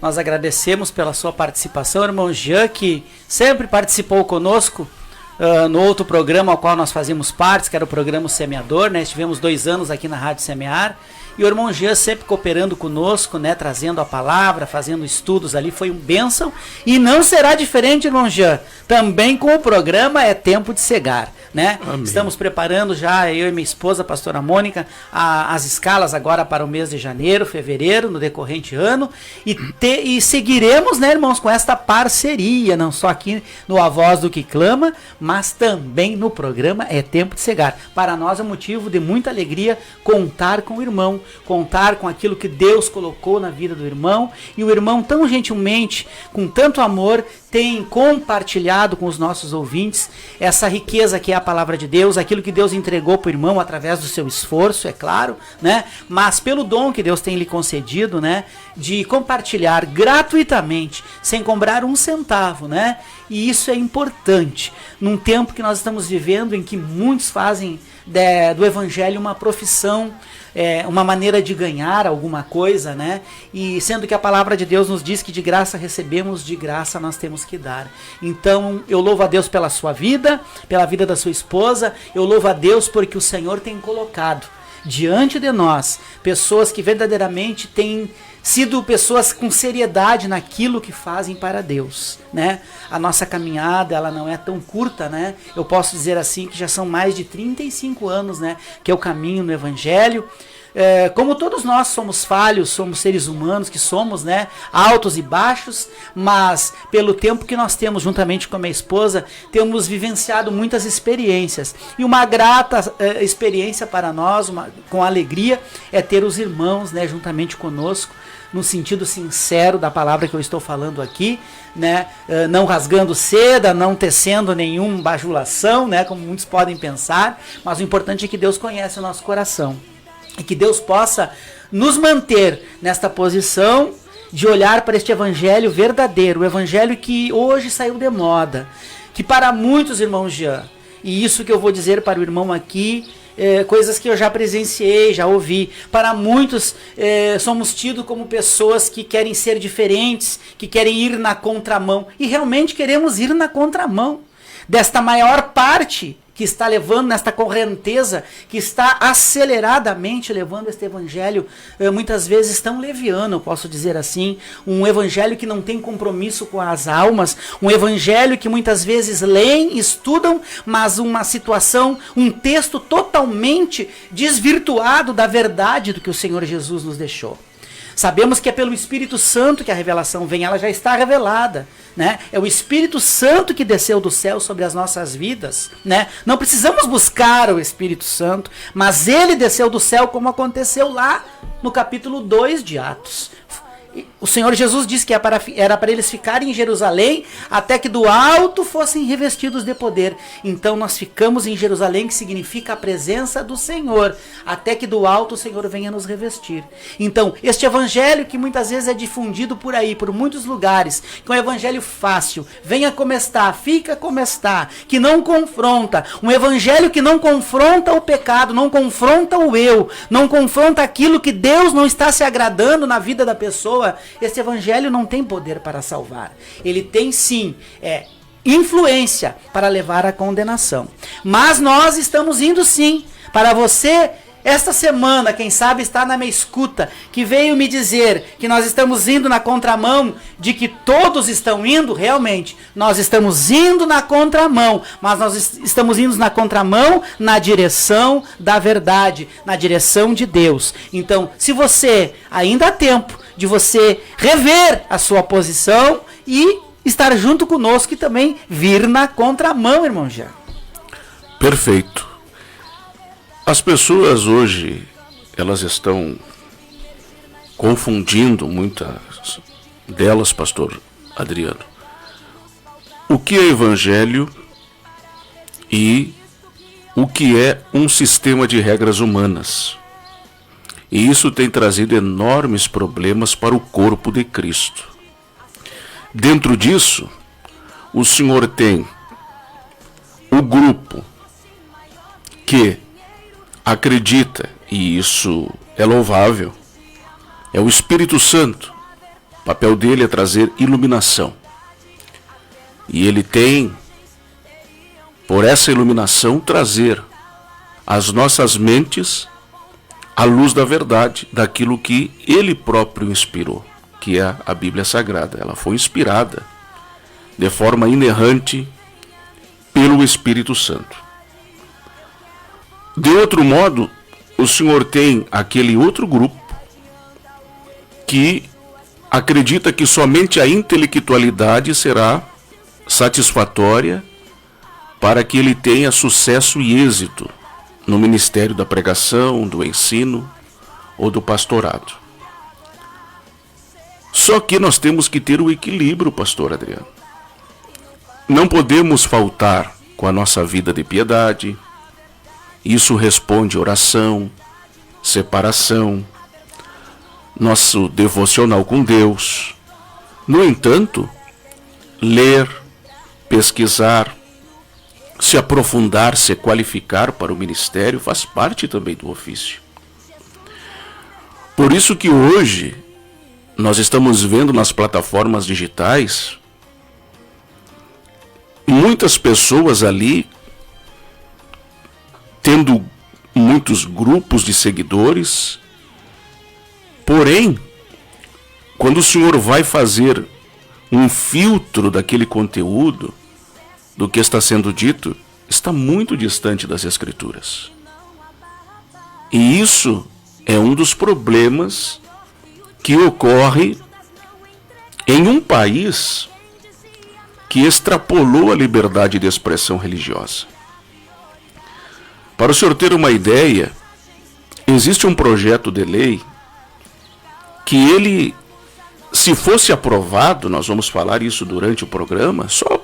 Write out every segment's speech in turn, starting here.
Nós agradecemos pela sua participação, irmão Jean, que sempre participou conosco no outro programa ao qual nós fazíamos parte, que era o programa Semeador, né? Estivemos 2 anos aqui na Rádio Semear, e o irmão Jean sempre cooperando conosco, né? Trazendo a palavra, fazendo estudos ali, foi um bênção, e não será diferente, irmão Jean, também com o programa É Tempo de Cegar, né? Amém. Estamos preparando já, eu e minha esposa, a pastora Mônica, as escalas agora para o mês de janeiro, fevereiro, no decorrente ano, e seguiremos, né, irmãos, com esta parceria, não só aqui no A Voz do que Clama, mas também no programa É Tempo de Cegar. Para nós é motivo de muita alegria contar com o irmão, contar com aquilo que Deus colocou na vida do irmão, e o irmão tão gentilmente, com tanto amor, tem compartilhado com os nossos ouvintes essa riqueza que é a palavra de Deus, aquilo que Deus entregou para o irmão através do seu esforço, é claro, né? Mas pelo dom que Deus tem lhe concedido, né? De compartilhar gratuitamente, sem cobrar um centavo, né? E isso é importante num tempo que nós estamos vivendo, em que muitos fazem do evangelho uma profissão, uma maneira de ganhar alguma coisa, né? E sendo que a palavra de Deus nos diz que de graça recebemos, de graça nós temos que dar. Então eu louvo a Deus pela sua vida, pela vida da sua esposa, eu louvo a Deus porque o Senhor tem colocado diante de nós pessoas que verdadeiramente têm sido pessoas com seriedade naquilo que fazem para Deus, né? A nossa caminhada, ela não é tão curta, né? Eu posso dizer assim que já são mais de 35 anos, né? Que eu caminho no Evangelho. Como todos nós somos falhos, somos seres humanos que somos, né? Altos e baixos, mas pelo tempo que nós temos juntamente com a minha esposa, temos vivenciado muitas experiências. E uma grata experiência para nós, com alegria, é ter os irmãos, né? Juntamente conosco, no sentido sincero da palavra que eu estou falando aqui, né? Não rasgando seda, não tecendo nenhuma bajulação, né? Como muitos podem pensar, mas o importante é que Deus conhece o nosso coração e que Deus possa nos manter nesta posição de olhar para este evangelho verdadeiro, o evangelho que hoje saiu de moda, que para muitos, irmãos Jean, e isso que eu vou dizer para o irmão aqui, coisas que eu já presenciei, já ouvi. Para muitos, somos tidos como pessoas que querem ser diferentes, que querem ir na contramão. E realmente queremos ir na contramão desta maior parte que está levando, nesta correnteza, que está aceleradamente levando este evangelho, muitas vezes tão leviano, eu posso dizer assim, um evangelho que não tem compromisso com as almas, um evangelho que muitas vezes leem, estudam, mas uma situação, um texto totalmente desvirtuado da verdade do que o Senhor Jesus nos deixou. Sabemos que é pelo Espírito Santo que a revelação vem, ela já está revelada, né? É o Espírito Santo que desceu do céu sobre as nossas vidas, né? Não precisamos buscar o Espírito Santo, mas ele desceu do céu, como aconteceu lá no capítulo 2 de Atos. O Senhor Jesus disse que era para eles ficarem em Jerusalém até que do alto fossem revestidos de poder. Então nós ficamos em Jerusalém, que significa a presença do Senhor, até que do alto o Senhor venha nos revestir. Então este evangelho que muitas vezes é difundido por aí, por muitos lugares, que é um evangelho fácil, venha como está, fica como está, que não confronta, um evangelho que não confronta o pecado, não confronta o eu, não confronta aquilo que Deus não está se agradando na vida da pessoa. Esse evangelho não tem poder para salvar. Ele tem sim influência para levar à condenação. Mas nós estamos indo sim. Para você, esta semana, quem sabe está na minha escuta, que veio me dizer que nós estamos indo na contramão de que todos estão indo, realmente, nós estamos indo na contramão, mas nós estamos indo na contramão na direção da verdade, na direção de Deus. Então, se você ainda há tempo de você rever a sua posição e estar junto conosco e também vir na contramão, irmão Jean. Perfeito. As pessoas hoje, elas estão confundindo, muitas delas, pastor Adriano, o que é evangelho e o que é um sistema de regras humanas. E isso tem trazido enormes problemas para o corpo de Cristo. Dentro disso, o Senhor tem o grupo que acredita, e isso é louvável, é o Espírito Santo O papel dele é trazer iluminação. E ele tem, por essa iluminação, trazer às nossas mentes a luz da verdade, daquilo que ele próprio inspirou, que é a Bíblia Sagrada. Ela foi inspirada de forma inerrante pelo Espírito Santo. De outro modo, o Senhor tem aquele outro grupo que acredita que somente a intelectualidade será satisfatória para que ele tenha sucesso e êxito no ministério da pregação, do ensino ou do pastorado. Só que nós temos que ter o equilíbrio, pastor Adriano. Não podemos faltar com a nossa vida de piedade. Isso responde oração, separação, nosso devocional com Deus. No entanto, ler, pesquisar, se aprofundar, se qualificar para o ministério faz parte também do ofício. Por isso que hoje nós estamos vendo nas plataformas digitais muitas pessoas ali tendo muitos grupos de seguidores. Porém, quando o Senhor vai fazer um filtro daquele conteúdo, do que está sendo dito, está muito distante das Escrituras. E isso é um dos problemas que ocorre em um país que extrapolou a liberdade de expressão religiosa. Para o senhor ter uma ideia, existe um projeto de lei que ele, se fosse aprovado, nós vamos falar isso durante o programa, só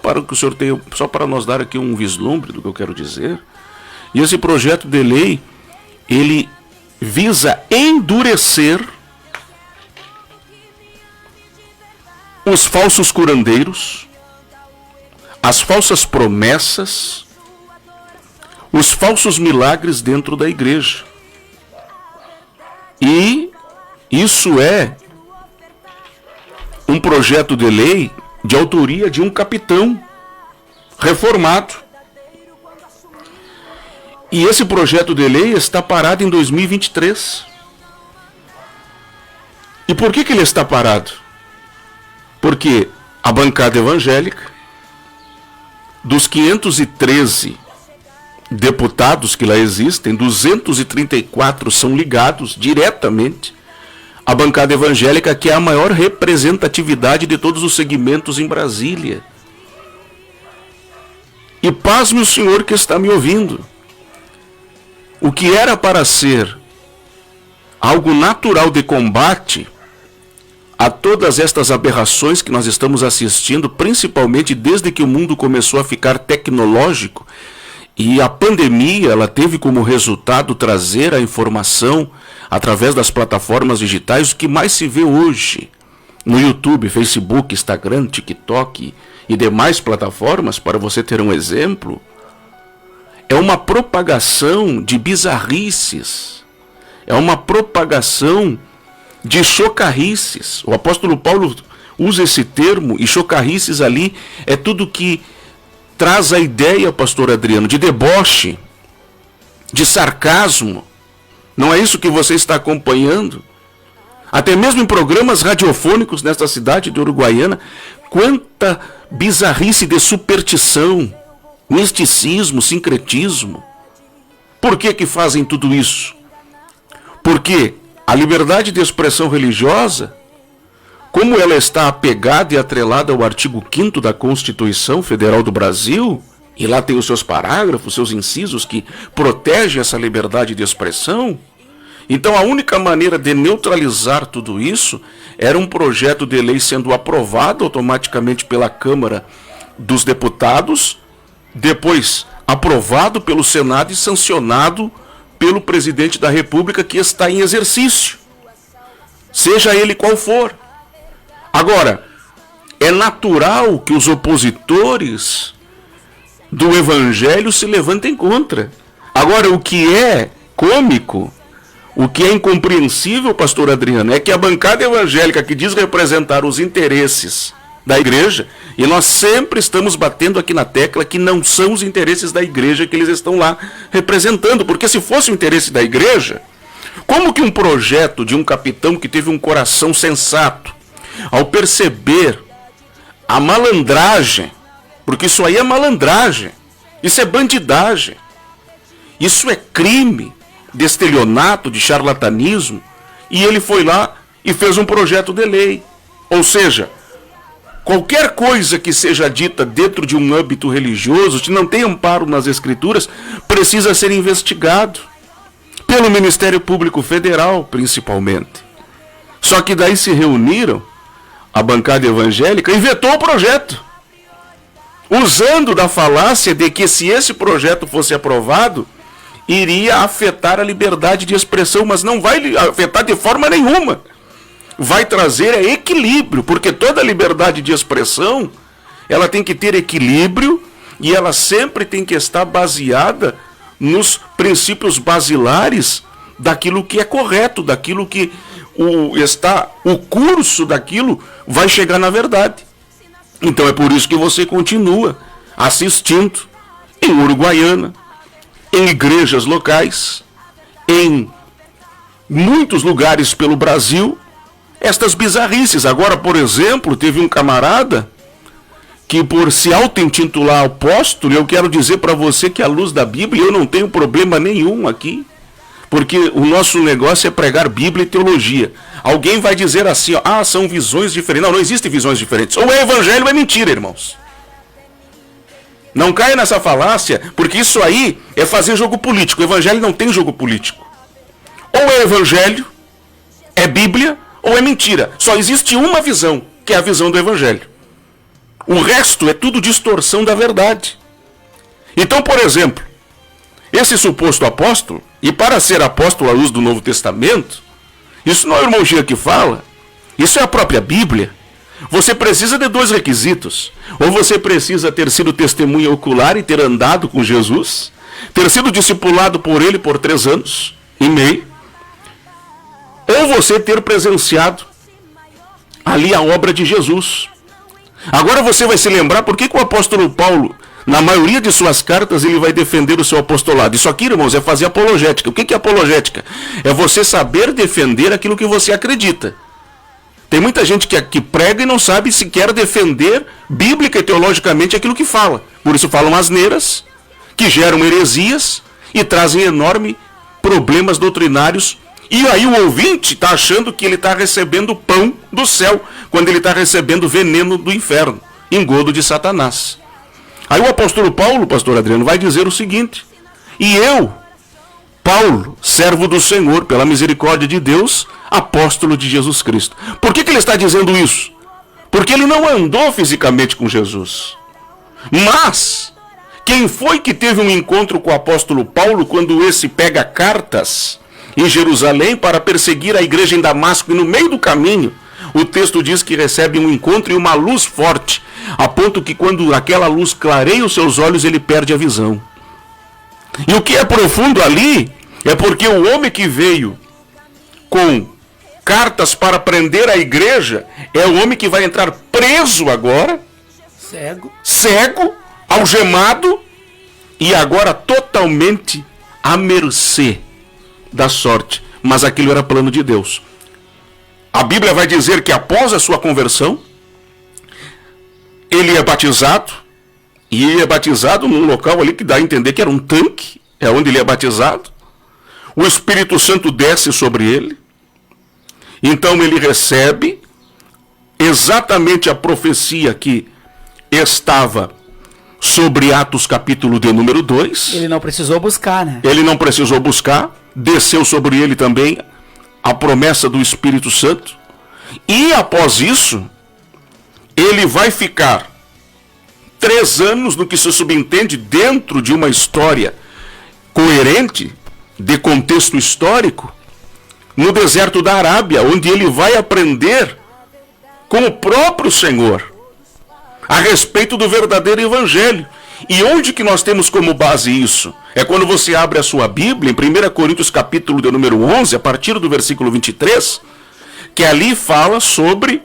para nós dar aqui um vislumbre do que eu quero dizer. E esse projeto de lei, ele visa endurecer os falsos curandeiros, as falsas promessas, os falsos milagres dentro da igreja. E isso é um projeto de lei de autoria de um capitão reformado. E esse projeto de lei está parado em 2023. E por que ele está parado? Porque a bancada evangélica, dos 513 deputados que lá existem, 234 são ligados diretamente à bancada evangélica, que é a maior representatividade de todos os segmentos em Brasília. E pasme o senhor que está me ouvindo. O que era para ser algo natural de combate a todas estas aberrações que nós estamos assistindo, principalmente desde que o mundo começou a ficar tecnológico, e a pandemia ela teve como resultado trazer a informação através das plataformas digitais. O que mais se vê hoje no YouTube, Facebook, Instagram, TikTok e demais plataformas, para você ter um exemplo, é uma propagação de bizarrices, é uma propagação de chocarrices. O apóstolo Paulo usa esse termo, e chocarrices ali é tudo que traz a ideia, pastor Adriano, de deboche, de sarcasmo. Não é isso que você está acompanhando? Até mesmo em programas radiofônicos nesta cidade de Uruguaiana, quanta bizarrice de superstição, misticismo, sincretismo. Por que fazem tudo isso? Porque a liberdade de expressão religiosa, como ela está apegada e atrelada ao artigo 5º da Constituição Federal do Brasil, e lá tem os seus parágrafos, seus incisos que protegem essa liberdade de expressão, então a única maneira de neutralizar tudo isso era um projeto de lei sendo aprovado automaticamente pela Câmara dos Deputados, depois aprovado pelo Senado e sancionado pelo presidente da República, que está em exercício, seja ele qual for. Agora, é natural que os opositores do Evangelho se levantem contra. Agora, o que é cômico, O que é incompreensível, pastor Adriano, é que a bancada evangélica que diz representar os interesses da igreja, e nós sempre estamos batendo aqui na tecla que não são os interesses da igreja que eles estão lá representando, porque se fosse o interesse da igreja, como que um projeto de um capitão que teve um coração sensato, ao perceber a malandragem, porque isso aí é malandragem, isso é bandidagem, isso é crime de estelionato, de charlatanismo, e ele foi lá e fez um projeto de lei. Ou seja, qualquer coisa que seja dita dentro de um âmbito religioso, que não tem amparo nas escrituras, precisa ser investigado pelo Ministério Público Federal, principalmente. Só que daí se reuniram, a bancada evangélica, e vetou o projeto, usando da falácia de que se esse projeto fosse aprovado, iria afetar a liberdade de expressão, mas não vai afetar de forma nenhuma. Vai trazer equilíbrio, porque toda liberdade de expressão, ela tem que ter equilíbrio e ela sempre tem que estar baseada nos princípios basilares daquilo que é correto, daquilo que o curso daquilo vai chegar na verdade. Então é por isso que você continua assistindo em Uruguaiana, em igrejas locais, em muitos lugares pelo Brasil, estas bizarrices. Agora, por exemplo, teve um camarada que, por se auto-intitular apóstolo, eu quero dizer para você que, à luz da Bíblia, eu não tenho problema nenhum aqui, porque o nosso negócio é pregar Bíblia e teologia. Alguém vai dizer assim, ó, são visões diferentes. Não, não existem visões diferentes. Ou é evangelho ou é mentira, irmãos. Não caia nessa falácia, porque isso aí é fazer jogo político. O evangelho não tem jogo político. Ou é evangelho, é Bíblia, ou é mentira. Só existe uma visão, que é a visão do evangelho. O resto é tudo distorção da verdade. Então, por exemplo, esse suposto apóstolo, e para ser apóstolo à luz do Novo Testamento, isso não é o irmão Gia que fala, isso é a própria Bíblia. Você precisa de 2 requisitos. Ou você precisa ter sido testemunha ocular e ter andado com Jesus, ter sido discipulado por ele por 3 anos e meio, ou você ter presenciado ali a obra de Jesus. Agora você vai se lembrar por que o apóstolo Paulo, na maioria de suas cartas, ele vai defender o seu apostolado. Isso aqui, irmãos, é fazer apologética. O que é apologética? É você saber defender aquilo que você acredita. Tem muita gente que prega e não sabe sequer defender bíblica e teologicamente aquilo que fala. Por isso falam asneiras, que geram heresias e trazem enormes problemas doutrinários. E aí o ouvinte está achando que ele está recebendo pão do céu, quando ele está recebendo veneno do inferno, engodo de Satanás. Aí o apóstolo Paulo, pastor Adriano, vai dizer o seguinte: e eu, Paulo, servo do Senhor, pela misericórdia de Deus, apóstolo de Jesus Cristo. Por que ele está dizendo isso? Porque ele não andou fisicamente com Jesus. Mas, quem foi que teve um encontro com o apóstolo Paulo quando esse pega cartas em Jerusalém para perseguir a igreja em Damasco, e no meio do caminho, o texto diz que recebe um encontro e uma luz forte, a ponto que quando aquela luz clareia os seus olhos, ele perde a visão. E o que é profundo ali é porque o homem que veio com cartas para prender a igreja é o homem que vai entrar preso agora, cego, algemado e agora totalmente à mercê da sorte. Mas aquilo era plano de Deus. A Bíblia vai dizer que após a sua conversão, ele é batizado, e ele é batizado num local ali que dá a entender que era um tanque, é onde ele é batizado. O Espírito Santo desce sobre ele, então ele recebe exatamente a profecia que estava sobre Atos capítulo de número 2. Ele não precisou buscar, né? Ele não precisou buscar, desceu sobre ele também a promessa do Espírito Santo, e após isso, ele vai ficar 3 anos no que se subentende dentro de uma história coerente, de contexto histórico, no deserto da Arábia, onde ele vai aprender com o próprio Senhor a respeito do verdadeiro evangelho. E onde que nós temos como base isso? É quando você abre a sua Bíblia, em 1 Coríntios capítulo de número 11, a partir do versículo 23, que ali fala sobre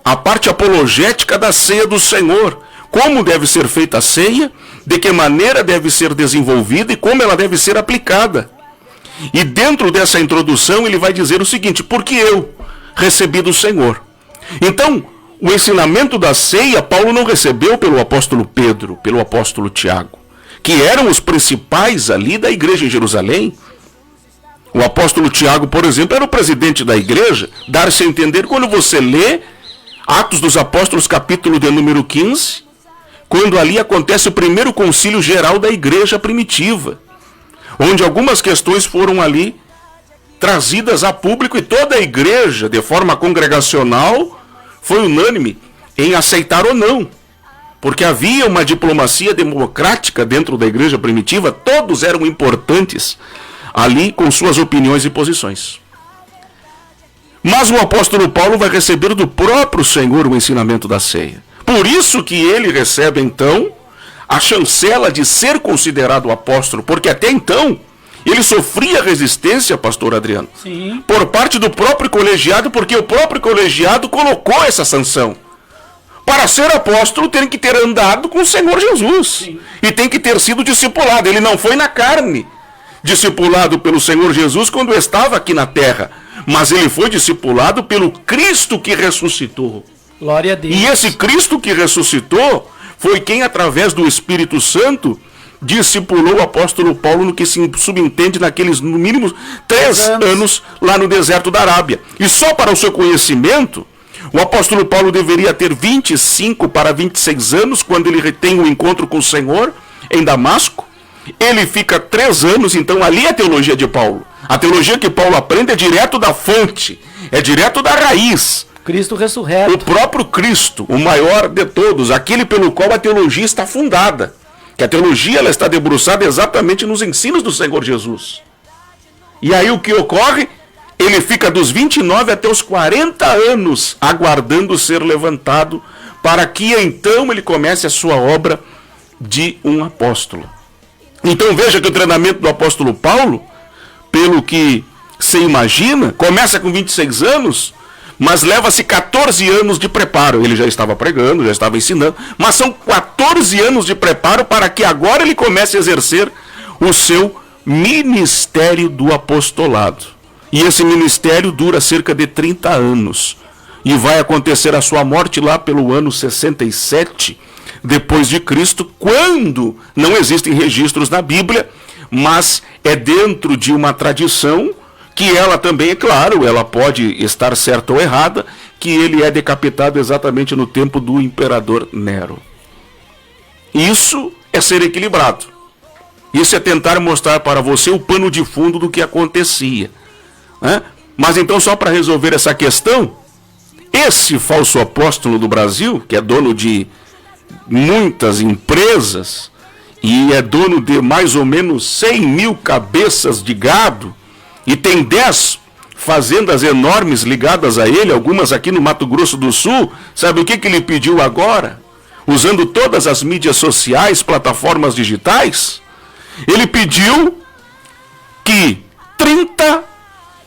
a parte apologética da ceia do Senhor. Como deve ser feita a ceia, de que maneira deve ser desenvolvida e como ela deve ser aplicada. E dentro dessa introdução ele vai dizer o seguinte: porque eu recebi do Senhor. Então, o ensinamento da ceia, Paulo não recebeu pelo apóstolo Pedro, pelo apóstolo Tiago, que eram os principais ali da igreja em Jerusalém. O apóstolo Tiago, por exemplo, era o presidente da igreja. Dar-se a entender quando você lê Atos dos Apóstolos, capítulo de número 15, quando ali acontece o primeiro concílio geral da igreja primitiva, onde algumas questões foram ali trazidas a público e toda a igreja, de forma congregacional, foi unânime em aceitar ou não. Porque havia uma diplomacia democrática dentro da igreja primitiva, todos eram importantes ali com suas opiniões e posições. Mas o apóstolo Paulo vai receber do próprio Senhor o ensinamento da ceia. Por isso que ele recebe então a chancela de ser considerado apóstolo, porque até então ele sofria resistência, pastor Adriano, Sim. por parte do próprio colegiado, porque o próprio colegiado colocou essa sanção. Para ser apóstolo tem que ter andado com o Senhor Jesus. Sim. E tem que ter sido discipulado. Ele não foi na carne discipulado pelo Senhor Jesus quando estava aqui na terra, mas ele foi discipulado pelo Cristo que ressuscitou. Glória a Deus. E esse Cristo que ressuscitou foi quem, através do Espírito Santo, discipulou o apóstolo Paulo no que se subentende naqueles, no mínimo, 3 anos lá no deserto da Arábia. E só para o seu conhecimento, o apóstolo Paulo deveria ter 25 para 26 anos quando ele tem o encontro com o Senhor em Damasco. Ele fica 3 anos, então ali é a teologia de Paulo. A teologia que Paulo aprende é direto da fonte, é direto da raiz. Cristo ressurreto. O próprio Cristo, o maior de todos, aquele pelo qual a teologia está fundada. Que a teologia ela está debruçada exatamente nos ensinos do Senhor Jesus. E aí o que ocorre? Ele fica dos 29 até os 40 anos aguardando ser levantado, para que então ele comece a sua obra de um apóstolo. Então veja que o treinamento do apóstolo Paulo, pelo que se imagina, começa com 26 anos, mas leva-se 14 anos de preparo. Ele já estava pregando, já estava ensinando, mas são 14 anos de preparo para que agora ele comece a exercer o seu ministério do apostolado. E esse ministério dura cerca de 30 anos. E vai acontecer a sua morte lá pelo ano 67 depois de Cristo, quando não existem registros na Bíblia, mas é dentro de uma tradição que ela também, é claro, ela pode estar certa ou errada, que ele é decapitado exatamente no tempo do imperador Nero. Isso é ser equilibrado. Isso é tentar mostrar para você o pano de fundo do que acontecia. Né? Mas então, só para resolver essa questão, esse falso apóstolo do Brasil, que é dono de muitas empresas e é dono de mais ou menos 100 mil cabeças de gado, e tem 10 fazendas enormes ligadas a ele, algumas aqui no Mato Grosso do Sul. Sabe o que ele pediu agora? Usando todas as mídias sociais, plataformas digitais, ele pediu que 30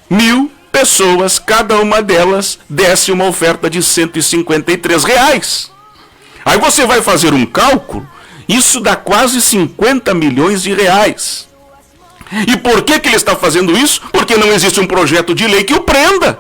mil pessoas, cada uma delas, desse uma oferta de R$153. Aí você vai fazer um cálculo, isso dá quase 50 milhões de reais. E por que ele está fazendo isso? Porque não existe um projeto de lei que o prenda.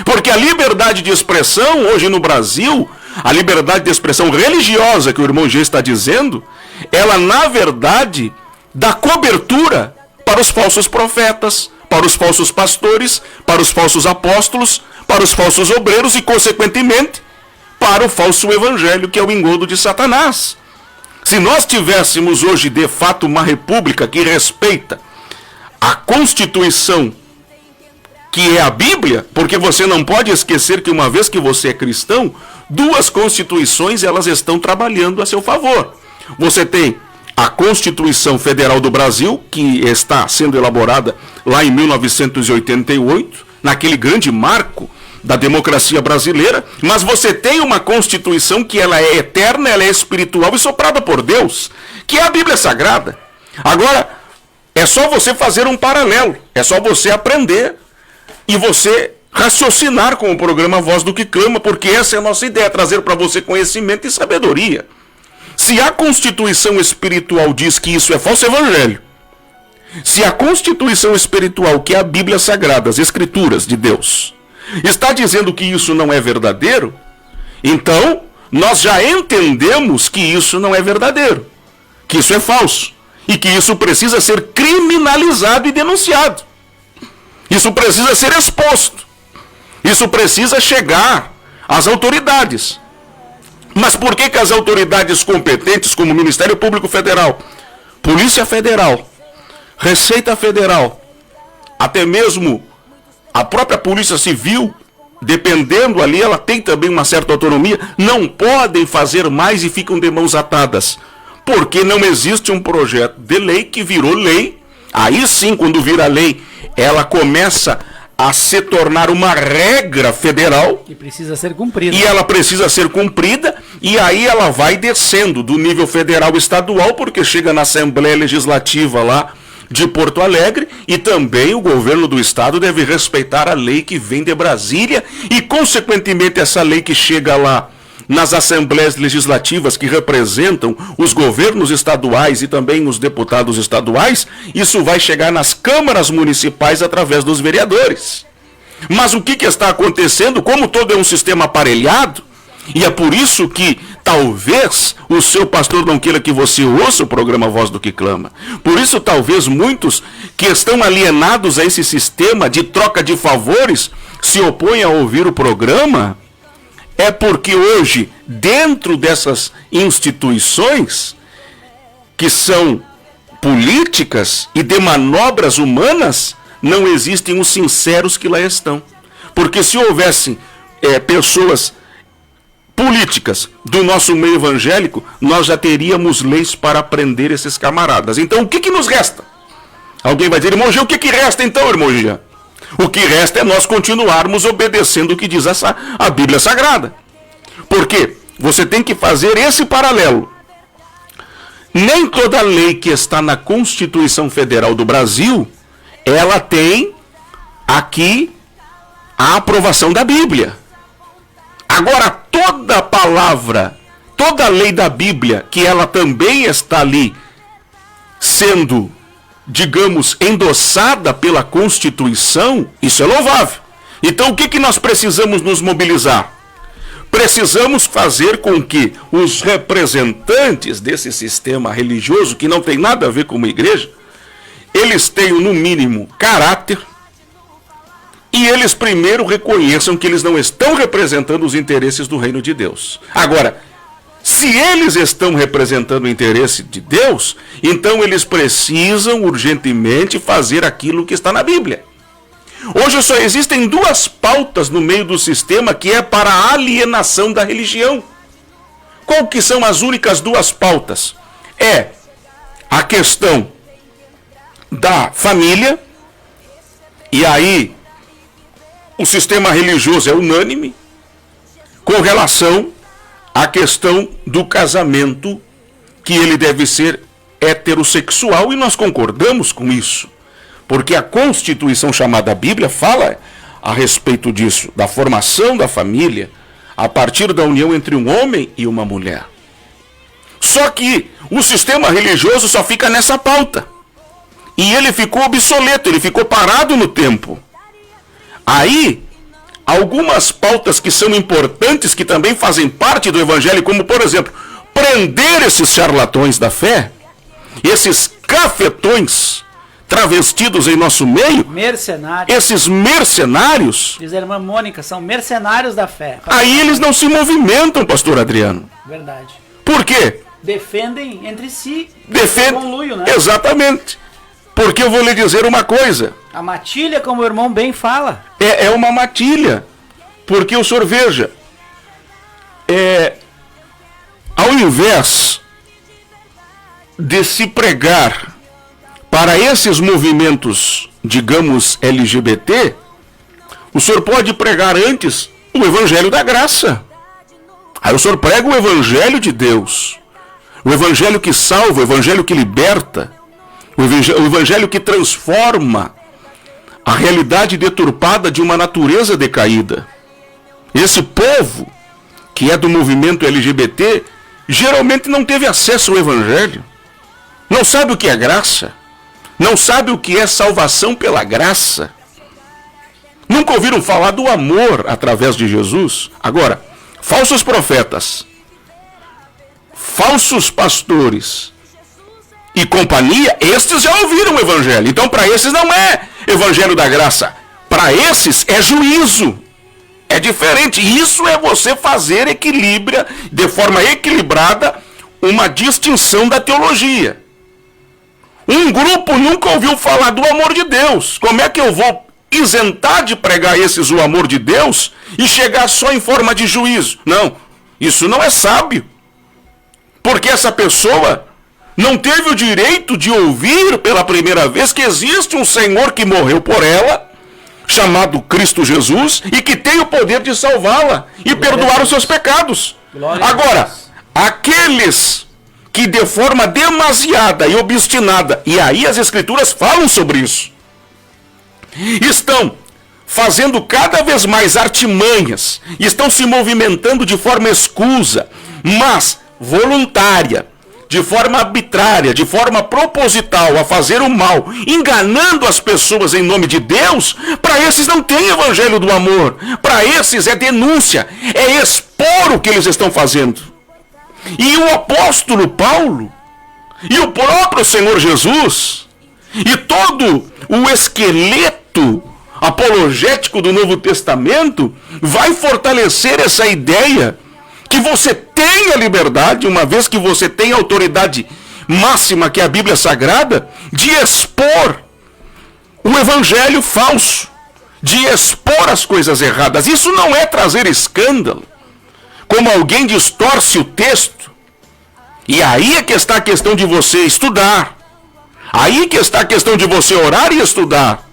Porque a liberdade de expressão, hoje no Brasil, a liberdade de expressão religiosa que o irmão G está dizendo, ela na verdade dá cobertura para os falsos profetas, para os falsos pastores, para os falsos apóstolos, para os falsos obreiros e, consequentemente, para o falso evangelho, que é o engodo de Satanás. Se nós tivéssemos hoje, de fato, uma república que respeita a Constituição, que é a Bíblia, porque você não pode esquecer que uma vez que você é cristão, 2 constituições elas estão trabalhando a seu favor. Você tem a Constituição Federal do Brasil, que está sendo elaborada lá em 1988, naquele grande marco da democracia brasileira, mas você tem uma Constituição que ela é eterna, ela é espiritual e soprada por Deus, que é a Bíblia Sagrada. Agora, é só você fazer um paralelo, é só você aprender e você raciocinar com o programa Voz do que Clama, porque essa é a nossa ideia, trazer para você conhecimento e sabedoria. Se a Constituição espiritual diz que isso é falso, é evangelho. Se a Constituição espiritual, que é a Bíblia Sagrada, as Escrituras de Deus, está dizendo que isso não é verdadeiro, então nós já entendemos que isso não é verdadeiro, que isso é falso, e que isso precisa ser criminalizado e denunciado. Isso precisa ser exposto. Isso precisa chegar às autoridades. Mas por que as autoridades competentes, como o Ministério Público Federal, Polícia Federal, Receita Federal, até mesmo a própria Polícia Civil, dependendo ali, ela tem também uma certa autonomia, não podem fazer mais e ficam de mãos atadas? Porque não existe um projeto de lei que virou lei. Aí sim, quando vira lei, ela começa a se tornar uma regra federal. Que precisa ser cumprida. E ela precisa ser cumprida, e aí ela vai descendo do nível federal e estadual, porque chega na Assembleia Legislativa lá de Porto Alegre, e também o governo do estado deve respeitar a lei que vem de Brasília, e consequentemente essa lei que chega lá nas assembleias legislativas que representam os governos estaduais e também os deputados estaduais, isso vai chegar nas câmaras municipais através dos vereadores. Mas o que está acontecendo? Como todo é um sistema aparelhado, e é por isso que talvez o seu pastor não queira que você ouça o programa Voz do que Clama. Por isso talvez muitos que estão alienados a esse sistema de troca de favores se opõem a ouvir o programa. É porque hoje, dentro dessas instituições, que são políticas e de manobras humanas, não existem os sinceros que lá estão. Porque se houvessem pessoas políticas do nosso meio evangélico, nós já teríamos leis para prender esses camaradas. Então, o que nos resta? Alguém vai dizer, irmão Jean, o que resta então, irmão Jean? O que resta é nós continuarmos obedecendo o que diz a Bíblia Sagrada. Porque você tem que fazer esse paralelo. Nem toda lei que está na Constituição Federal do Brasil, ela tem aqui a aprovação da Bíblia. Agora, toda palavra, toda lei da Bíblia, que ela também está ali sendo, digamos, endossada pela Constituição, isso é louvável. Então, o que nós precisamos nos mobilizar? Precisamos fazer com que os representantes desse sistema religioso, que não tem nada a ver com uma igreja, eles tenham, no mínimo, caráter, e eles primeiro reconheçam que eles não estão representando os interesses do reino de Deus. Agora, se eles estão representando o interesse de Deus, então eles precisam urgentemente fazer aquilo que está na Bíblia. Hoje só existem duas pautas no meio do sistema que é para a alienação da religião. Qual que são as únicas duas pautas? É a questão da família, e aí o sistema religioso é unânime, com relação à questão do casamento, que ele deve ser heterossexual, e nós concordamos com isso. Porque a Constituição chamada Bíblia fala a respeito disso, da formação da família, a partir da união entre um homem e uma mulher. Só que o sistema religioso só fica nessa pauta. E ele ficou obsoleto, ele ficou parado no tempo. Aí, algumas pautas que são importantes, que também fazem parte do evangelho, como por exemplo, prender esses charlatões da fé, esses cafetões travestidos em nosso meio, mercenários. Esses mercenários, diz a irmã Mônica, são mercenários da fé. Aí eles não se movimentam, pastor Adriano. Verdade. Por quê? Defendem entre si. Defendem, conluio, né? Exatamente. Porque eu vou lhe dizer uma coisa. A matilha, como o irmão bem fala. É uma matilha. Porque o senhor veja, ao invés de se pregar para esses movimentos, digamos, LGBT, o senhor pode pregar antes o evangelho da graça. Aí o senhor prega o evangelho de Deus, o evangelho que salva, o evangelho que liberta, o evangelho que transforma a realidade deturpada de uma natureza decaída. Esse povo que é do movimento LGBT geralmente não teve acesso ao evangelho, não sabe o que é graça, não sabe o que é salvação pela graça, nunca ouviram falar do amor através de Jesus. Agora, falsos profetas, falsos pastores e companhia, estes já ouviram o evangelho. Então para esses não é evangelho da graça, para esses é juízo. É diferente. Isso é você fazer equilíbrio, de forma equilibrada, uma distinção da teologia. Um grupo nunca ouviu falar do amor de Deus. Como é que eu vou isentar de pregar esses o amor de Deus e chegar só em forma de juízo? Não, isso não é sábio. Porque essa pessoa não teve o direito de ouvir pela primeira vez que existe um Senhor que morreu por ela, chamado Cristo Jesus, e que tem o poder de salvá-la e perdoar os seus pecados. Agora, aqueles que de forma demasiada e obstinada, e aí as Escrituras falam sobre isso, estão fazendo cada vez mais artimanhas, estão se movimentando de forma escusa, mas voluntária, de forma arbitrária, de forma proposital, a fazer o mal, enganando as pessoas em nome de Deus, para esses não tem evangelho do amor, para esses é denúncia, é expor o que eles estão fazendo. E o apóstolo Paulo, e o próprio Senhor Jesus, e todo o esqueleto apologético do Novo Testamento, vai fortalecer essa ideia que você tem a liberdade, uma vez que você tem a autoridade máxima, que é a Bíblia Sagrada, de expor o evangelho falso, de expor as coisas erradas. Isso não é trazer escândalo, como alguém distorce o texto. E aí é que está a questão de você estudar, aí que está a questão de você orar e estudar.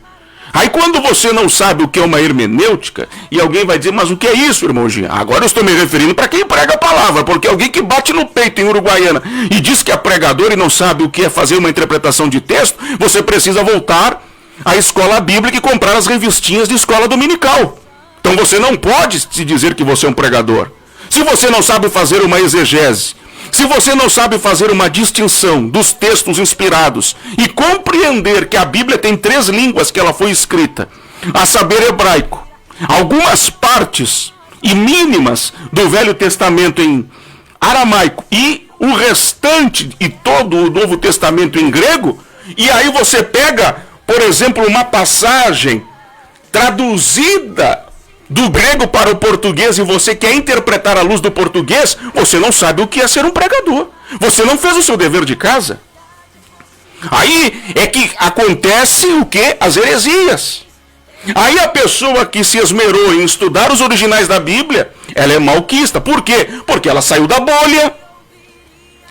Aí quando você não sabe o que é uma hermenêutica, e alguém vai dizer, mas o que é isso, irmão Jean? Agora eu estou me referindo para quem prega a palavra, porque alguém que bate no peito em Uruguaiana e diz que é pregador e não sabe o que é fazer uma interpretação de texto, você precisa voltar à escola bíblica e comprar as revistinhas de escola dominical. Então você não pode se dizer que você é um pregador. Se você não sabe fazer uma exegese, se você não sabe fazer uma distinção dos textos inspirados e compreender que a Bíblia tem 3 línguas que ela foi escrita, a saber, hebraico, algumas partes e mínimas do Velho Testamento em aramaico e o restante e todo o Novo Testamento em grego, e aí você pega, por exemplo, uma passagem traduzida do grego para o português e você quer interpretar à luz do português, você não sabe o que é ser um pregador. Você não fez o seu dever de casa. Aí é que acontece o que? As heresias. Aí a pessoa que se esmerou em estudar os originais da Bíblia, ela é malquista. Por quê? Porque ela saiu da bolha.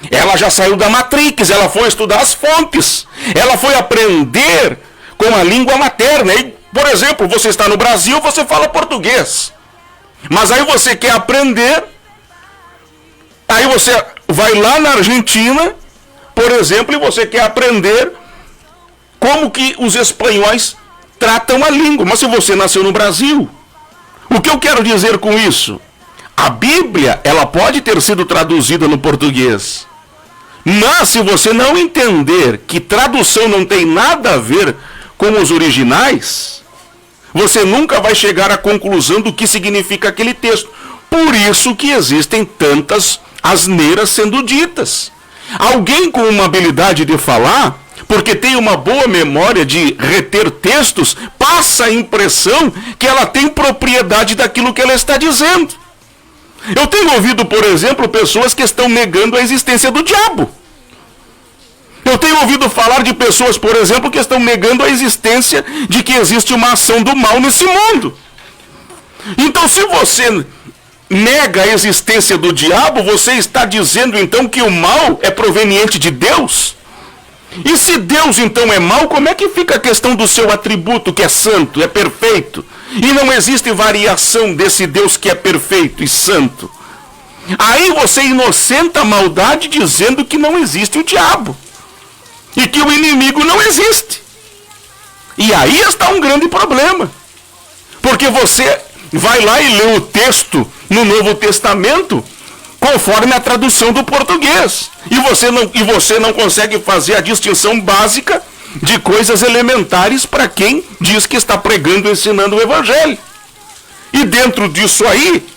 Ela já saiu da Matrix, ela foi estudar as fontes. Ela foi aprender com a língua materna. E, por exemplo, você está no Brasil, você fala português. Mas aí você quer aprender, aí você vai lá na Argentina, por exemplo, e você quer aprender como que os espanhóis tratam a língua. Mas se você nasceu no Brasil, o que eu quero dizer com isso? A Bíblia, ela pode ter sido traduzida no português. Mas se você não entender que tradução não tem nada a ver com os originais, você nunca vai chegar à conclusão do que significa aquele texto. Por isso que existem tantas asneiras sendo ditas. Alguém com uma habilidade de falar, porque tem uma boa memória de reter textos, passa a impressão que ela tem propriedade daquilo que ela está dizendo. Eu tenho ouvido, por exemplo, pessoas que estão negando a existência do diabo. Eu tenho ouvido falar de pessoas, por exemplo, que estão negando a existência de que existe uma ação do mal nesse mundo. Então, se você nega a existência do diabo, você está dizendo então que o mal é proveniente de Deus? E se Deus então é mau, como é que fica a questão do seu atributo, que é santo, é perfeito? E não existe variação desse Deus que é perfeito e santo. Aí você inocenta a maldade dizendo que não existe o diabo. E que o inimigo não existe. E aí está um grande problema. Porque você vai lá e lê o texto no Novo Testamento conforme a tradução do português. E você não consegue fazer a distinção básica de coisas elementares para quem diz que está pregando e ensinando o Evangelho. E dentro disso aí,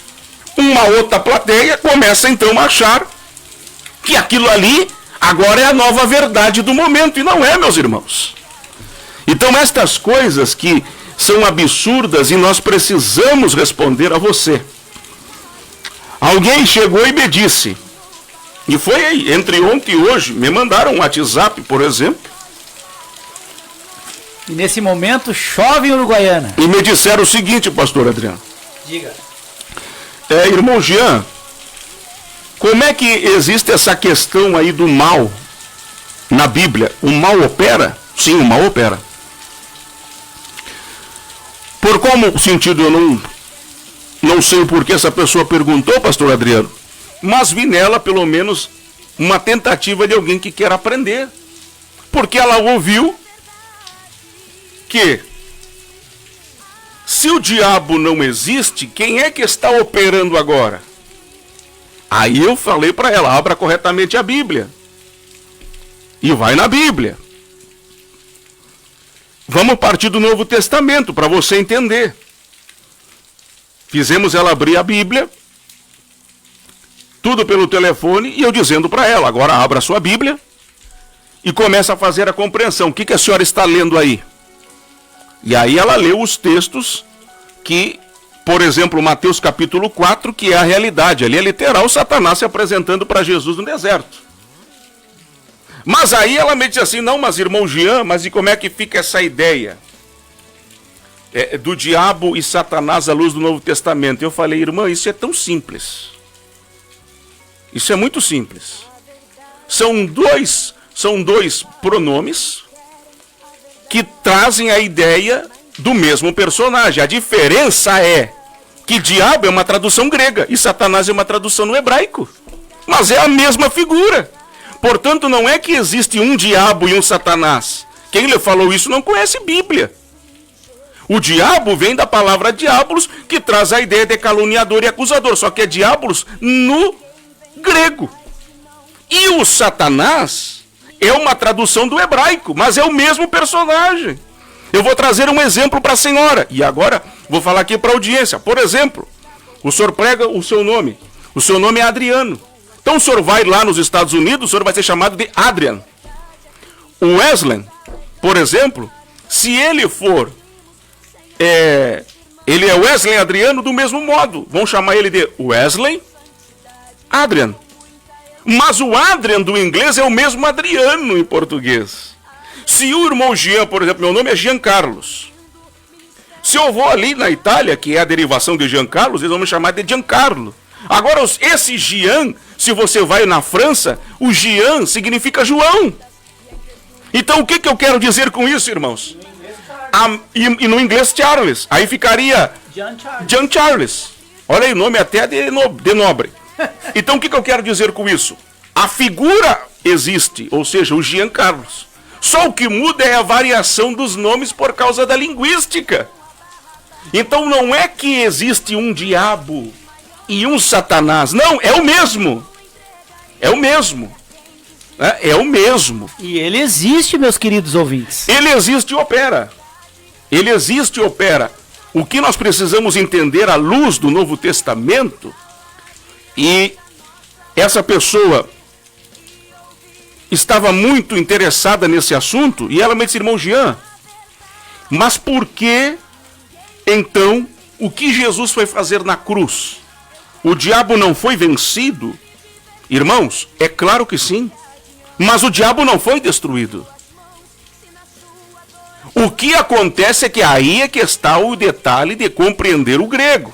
uma outra plateia começa então a achar que aquilo ali agora é a nova verdade do momento. E não é, meus irmãos. Então estas coisas que são absurdas e nós precisamos responder a você. Alguém chegou e me disse, e foi aí, entre ontem e hoje, me mandaram um WhatsApp, por exemplo. E nesse momento chove em Uruguaiana. E me disseram o seguinte, pastor Adriano. Diga. Irmão Jean, como é que existe essa questão aí do mal na Bíblia? O mal opera? Sim, o mal opera. Por qual sentido eu não sei por que essa pessoa perguntou, pastor Adriano, mas vi nela pelo menos uma tentativa de alguém que quer aprender. Porque ela ouviu que se o diabo não existe, quem é que está operando agora? Aí eu falei para ela, abra corretamente a Bíblia. E vai na Bíblia. Vamos partir do Novo Testamento para você entender. Fizemos ela abrir a Bíblia, tudo pelo telefone, e eu dizendo para ela, agora abra a sua Bíblia e começa a fazer a compreensão. O que a senhora está lendo aí? E aí ela leu os textos que, por exemplo, Mateus capítulo 4, que é a realidade. Ali é literal Satanás se apresentando para Jesus no deserto. Mas aí ela me disse assim, não, mas irmão Jean, mas e como é que fica essa ideia do diabo e Satanás à luz do Novo Testamento? Eu falei, irmã, isso é tão simples. Isso é muito simples. São dois pronomes que trazem a ideia do mesmo personagem. A diferença é que diabo é uma tradução grega e Satanás é uma tradução no hebraico. Mas é a mesma figura. Portanto, não é que existe um diabo e um Satanás. Quem lhe falou isso não conhece Bíblia. O diabo vem da palavra diabolos, que traz a ideia de caluniador e acusador. Só que é diabolos no grego. E o Satanás é uma tradução do hebraico, mas é o mesmo personagem. Eu vou trazer um exemplo para a senhora. E agora vou falar aqui para a audiência. Por exemplo, o senhor prega o seu nome. O seu nome é Adriano. Então o senhor vai lá nos Estados Unidos, o senhor vai ser chamado de Adrian. O Wesley, por exemplo, se ele for... ele é Wesley Adriano do mesmo modo. Vão chamar ele de Wesley Adrian. Mas o Adrian do inglês é o mesmo Adriano em português. Se o irmão Jean, por exemplo, meu nome é Jean Carlos. Se eu vou ali na Itália, que é a derivação de Jean Carlos, eles vão me chamar de Giancarlo. Agora, esse Jean, se você vai na França, o Jean significa João. Então, o que eu quero dizer com isso, irmãos? E no inglês, Charles. Aí ficaria Jean Charles. Olha aí, o nome até de nobre. Então, o que eu quero dizer com isso? A figura existe, ou seja, o Jean Carlos. Só o que muda é a variação dos nomes por causa da linguística. Então, não é que existe um diabo e um Satanás. Não, é o mesmo. É o mesmo. É o mesmo. E ele existe, meus queridos ouvintes. Ele existe e opera. Ele existe e opera. O que nós precisamos entender à luz do Novo Testamento, e essa pessoa estava muito interessada nesse assunto, e ela me disse, irmão Jean, mas por que, então, o que Jesus foi fazer na cruz? O diabo não foi vencido? Irmãos, é claro que sim. Mas o diabo não foi destruído. O que acontece é que aí é que está o detalhe de compreender o grego.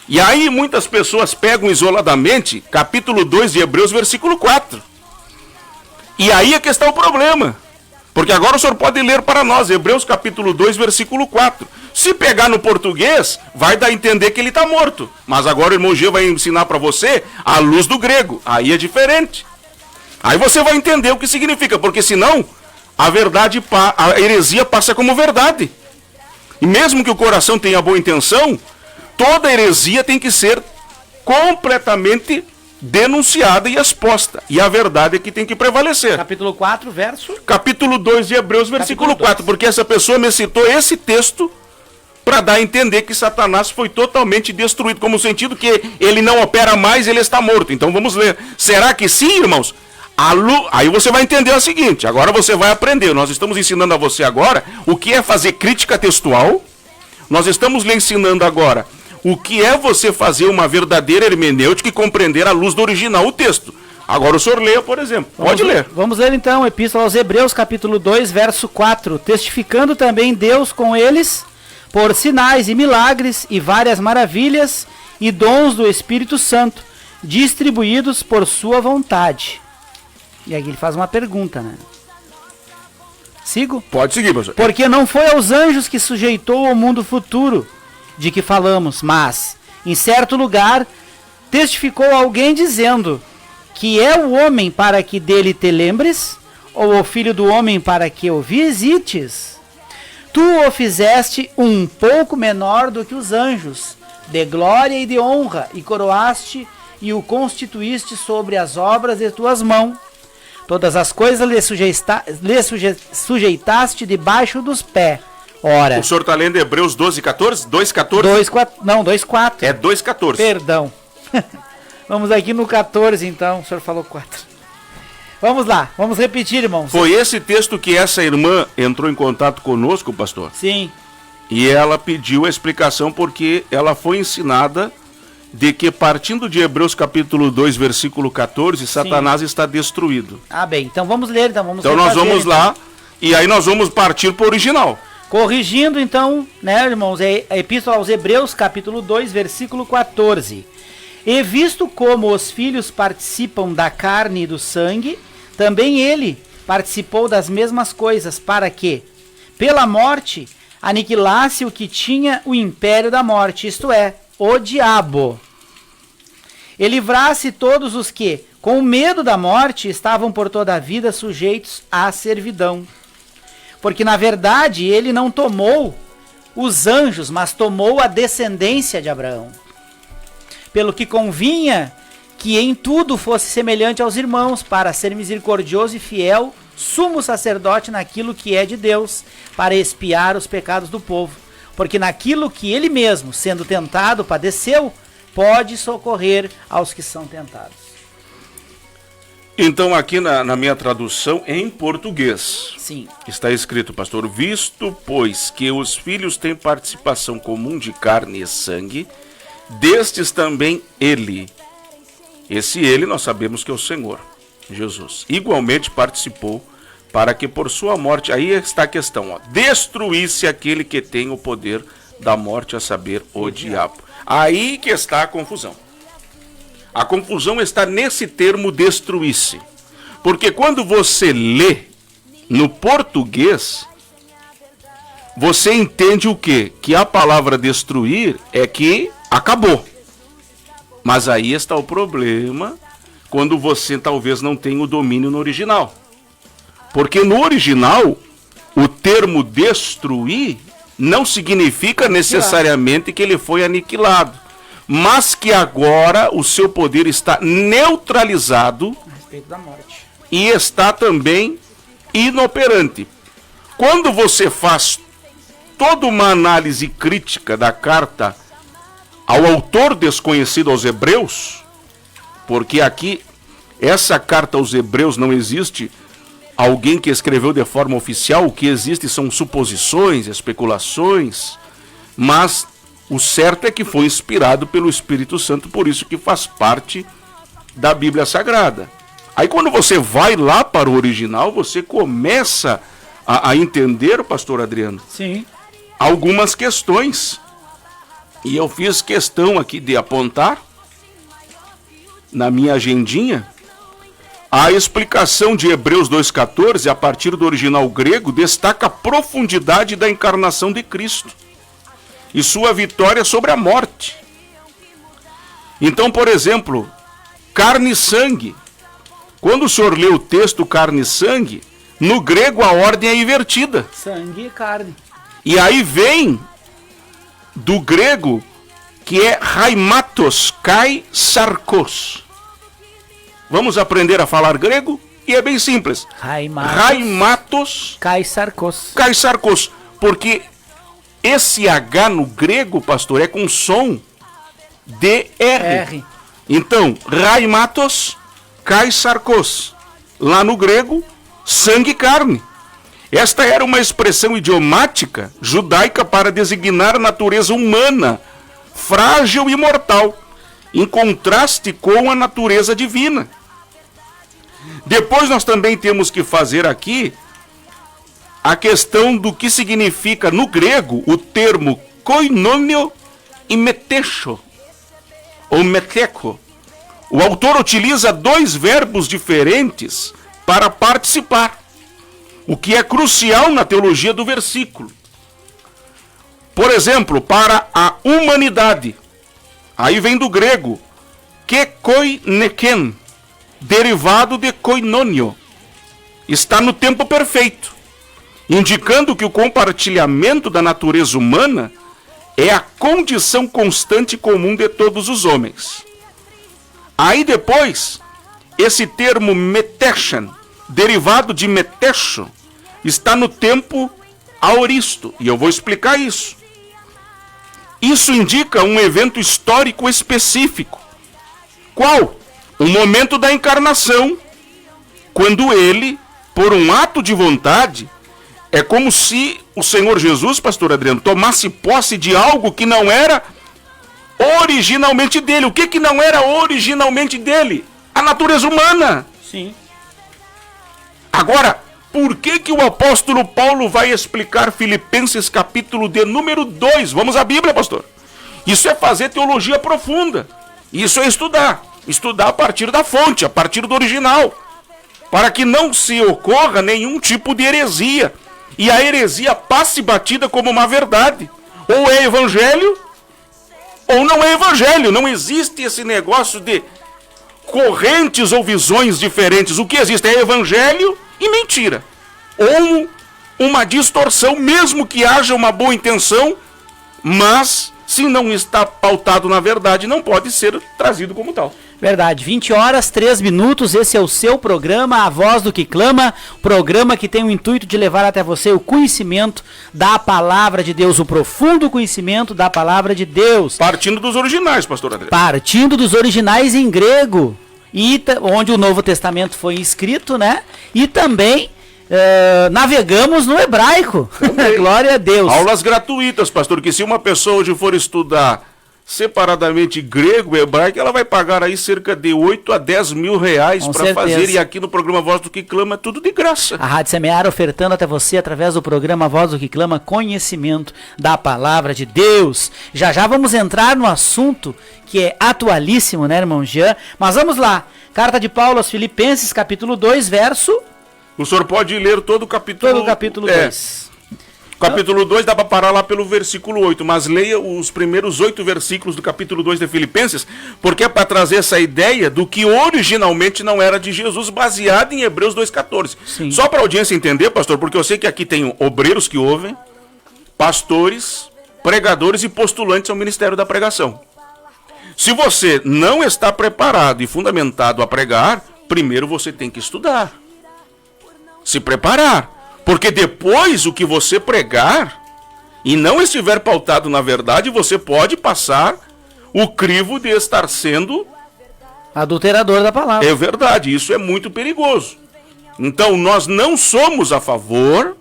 E aí muitas pessoas pegam isoladamente capítulo 2 de Hebreus, versículo 4. E aí é que está o problema. Porque agora o senhor pode ler para nós, Hebreus capítulo 2, versículo 4. Se pegar no português, vai dar a entender que ele está morto. Mas agora o irmão G vai ensinar para você a luz do grego. Aí é diferente. Aí você vai entender o que significa, porque senão a verdade, a heresia passa como verdade. E mesmo que o coração tenha boa intenção, toda heresia tem que ser completamente denunciada e exposta. E a verdade é que tem que prevalecer. Capítulo 4, verso... Capítulo 2 de Hebreus, versículo 4. Porque essa pessoa me citou esse texto para dar a entender que Satanás foi totalmente destruído, como sentido que ele não opera mais, ele está morto. Então vamos ler. Será que sim, irmãos? Aí você vai entender o seguinte, agora você vai aprender. Nós estamos ensinando a você agora o que é fazer crítica textual. Nós estamos lhe ensinando agora o que é você fazer uma verdadeira hermenêutica e compreender à luz do original o texto. Agora o senhor leia, por exemplo. Pode ler. Vamos ler então, Epístola aos Hebreus, capítulo 2, verso 4. Testificando também Deus com eles, por sinais e milagres e várias maravilhas e dons do Espírito Santo, distribuídos por sua vontade. E aqui ele faz uma pergunta, né? Sigo? Pode seguir, pastor. Porque não foi aos anjos que sujeitou o mundo futuro de que falamos, mas, em certo lugar, testificou alguém dizendo que é o homem para que dele te lembres, ou o filho do homem para que o visites. Tu o fizeste um pouco menor do que os anjos, de glória e de honra, e coroaste e o constituíste sobre as obras de tuas mãos. Todas as coisas lhe sujeitaste debaixo dos pés. Ora. O senhor está lendo Hebreus 12, 14? 2, 14? 2, 4, não, 2, 4. É 2, 14. Perdão. Vamos aqui no 14, então. O senhor falou 4. Vamos lá, vamos repetir, irmãos. Foi esse texto que essa irmã entrou em contato conosco, pastor? Sim. E ela pediu a explicação porque ela foi ensinada de que partindo de Hebreus capítulo 2, versículo 14, Satanás está destruído. Ah, bem, então vamos ler, então nós vamos lá e aí nós vamos partir para o original. Corrigindo então, né, irmãos, é a Epístola aos Hebreus, capítulo 2, versículo 14. E visto como os filhos participam da carne e do sangue, também ele participou das mesmas coisas, para que, pela morte, aniquilasse o que tinha o império da morte, isto é, o diabo. E livrasse todos os que, com medo da morte, estavam por toda a vida sujeitos à servidão. Porque, na verdade, ele não tomou os anjos, mas tomou a descendência de Abraão. Pelo que convinha que em tudo fosse semelhante aos irmãos, para ser misericordioso e fiel, sumo sacerdote naquilo que é de Deus, para expiar os pecados do povo. Porque naquilo que ele mesmo, sendo tentado, padeceu, pode socorrer aos que são tentados. Então aqui na minha tradução, em português, sim, está escrito, pastor, visto, pois, que os filhos têm participação comum de carne e sangue, destes também ele. Esse ele nós sabemos que é o Senhor, Jesus. Igualmente participou para que por sua morte, aí está a questão, ó, destruísse aquele que tem o poder da morte, a saber, o diabo. Aí que está a confusão. A confusão está nesse termo destruísse. Porque quando você lê no português, você entende o quê? Que a palavra destruir é que acabou. Mas aí está o problema quando você talvez não tenha o domínio no original. Porque no original, o termo destruir não significa necessariamente que ele foi aniquilado. Mas que agora o seu poder está neutralizado a respeito da morte. E está também inoperante. Quando você faz toda uma análise crítica da carta ao autor desconhecido aos Hebreus, porque aqui, essa carta aos Hebreus não existe alguém que escreveu de forma oficial, o que existe são suposições, especulações, mas o certo é que foi inspirado pelo Espírito Santo, por isso que faz parte da Bíblia Sagrada. Aí quando você vai lá para o original, você começa a entender, pastor Adriano, sim, algumas questões. E eu fiz questão aqui de apontar na minha agendinha a explicação de Hebreus 2,14, a partir do original grego, destaca a profundidade da encarnação de Cristo e sua vitória sobre a morte. Então, por exemplo, carne e sangue. Quando o senhor lê o texto carne e sangue, no grego a ordem é invertida. Sangue e carne. E aí vem do grego que é raimatos kai sarkos. Vamos aprender a falar grego? E é bem simples. Raimatos kai sarkos. Kai sarkos. Porque esse H no grego, pastor, é com som DR. Então, raimatos kai sarkos. Lá no grego, sangue e carne. Esta era uma expressão idiomática judaica para designar a natureza humana, frágil e mortal, em contraste com a natureza divina. Depois nós também temos que fazer aqui a questão do que significa no grego o termo koinonio e metesho, ou meteco. O autor utiliza dois verbos diferentes para participar, o que é crucial na teologia do versículo. Por exemplo, para a humanidade, aí vem do grego kekoineken, derivado de koinonio, está no tempo perfeito, indicando que o compartilhamento da natureza humana é a condição constante e comum de todos os homens. Aí depois, esse termo meteshan, derivado de metesho, está no tempo aoristo, e eu vou explicar isso. Isso indica um evento histórico específico. Qual? O momento da encarnação, quando ele, por um ato de vontade, é como se o Senhor Jesus, pastor Adriano, tomasse posse de algo que não era originalmente dele. O que não era originalmente dele? A natureza humana. Sim. Agora, por que o apóstolo Paulo vai explicar Filipenses capítulo de número 2? Vamos à Bíblia, pastor. Isso é fazer teologia profunda. Isso é estudar. Estudar a partir da fonte, a partir do original. Para que não se ocorra nenhum tipo de heresia. E a heresia passe batida como uma verdade. Ou é evangelho, ou não é evangelho. Não existe esse negócio de correntes ou visões diferentes. O que existe é evangelho e mentira. Ou uma distorção, mesmo que haja uma boa intenção, mas se não está pautado na verdade, não pode ser trazido como tal. Verdade, 20 horas, 3 minutos, esse é o seu programa, A Voz do que Clama, programa que tem o intuito de levar até você o conhecimento da palavra de Deus, o profundo conhecimento da palavra de Deus. Partindo dos originais, pastor André. Partindo dos originais em grego, onde o Novo Testamento foi escrito, né? E também navegamos no hebraico. Glória a Deus. Aulas gratuitas, pastor, que se uma pessoa hoje for estudar separadamente grego e hebraico, ela vai pagar aí cerca de 8 a 10 mil reais para fazer, e aqui no programa Voz do que Clama é tudo de graça. A Rádio Semear ofertando até você, através do programa Voz do que Clama, conhecimento da palavra de Deus. Já já vamos entrar no assunto que é atualíssimo, né, irmão Jean? Mas vamos lá, carta de Paulo aos Filipenses, capítulo 2, verso... O senhor pode ler todo o capítulo... Todo o capítulo 2. Capítulo 2 dá para parar lá pelo versículo 8, mas leia os primeiros 8 versículos do capítulo 2 de Filipenses, porque é para trazer essa ideia do que originalmente não era de Jesus, baseado em Hebreus 2,14. Só para a audiência entender, pastor, porque eu sei que aqui tem obreiros que ouvem, pastores, pregadores e postulantes ao ministério da pregação. Se você não está preparado e fundamentado a pregar, primeiro você tem que estudar, se preparar. Porque depois o que você pregar e não estiver pautado na verdade, você pode passar o crivo de estar sendo adulterador da palavra. É verdade, isso é muito perigoso. Então nós não somos a favor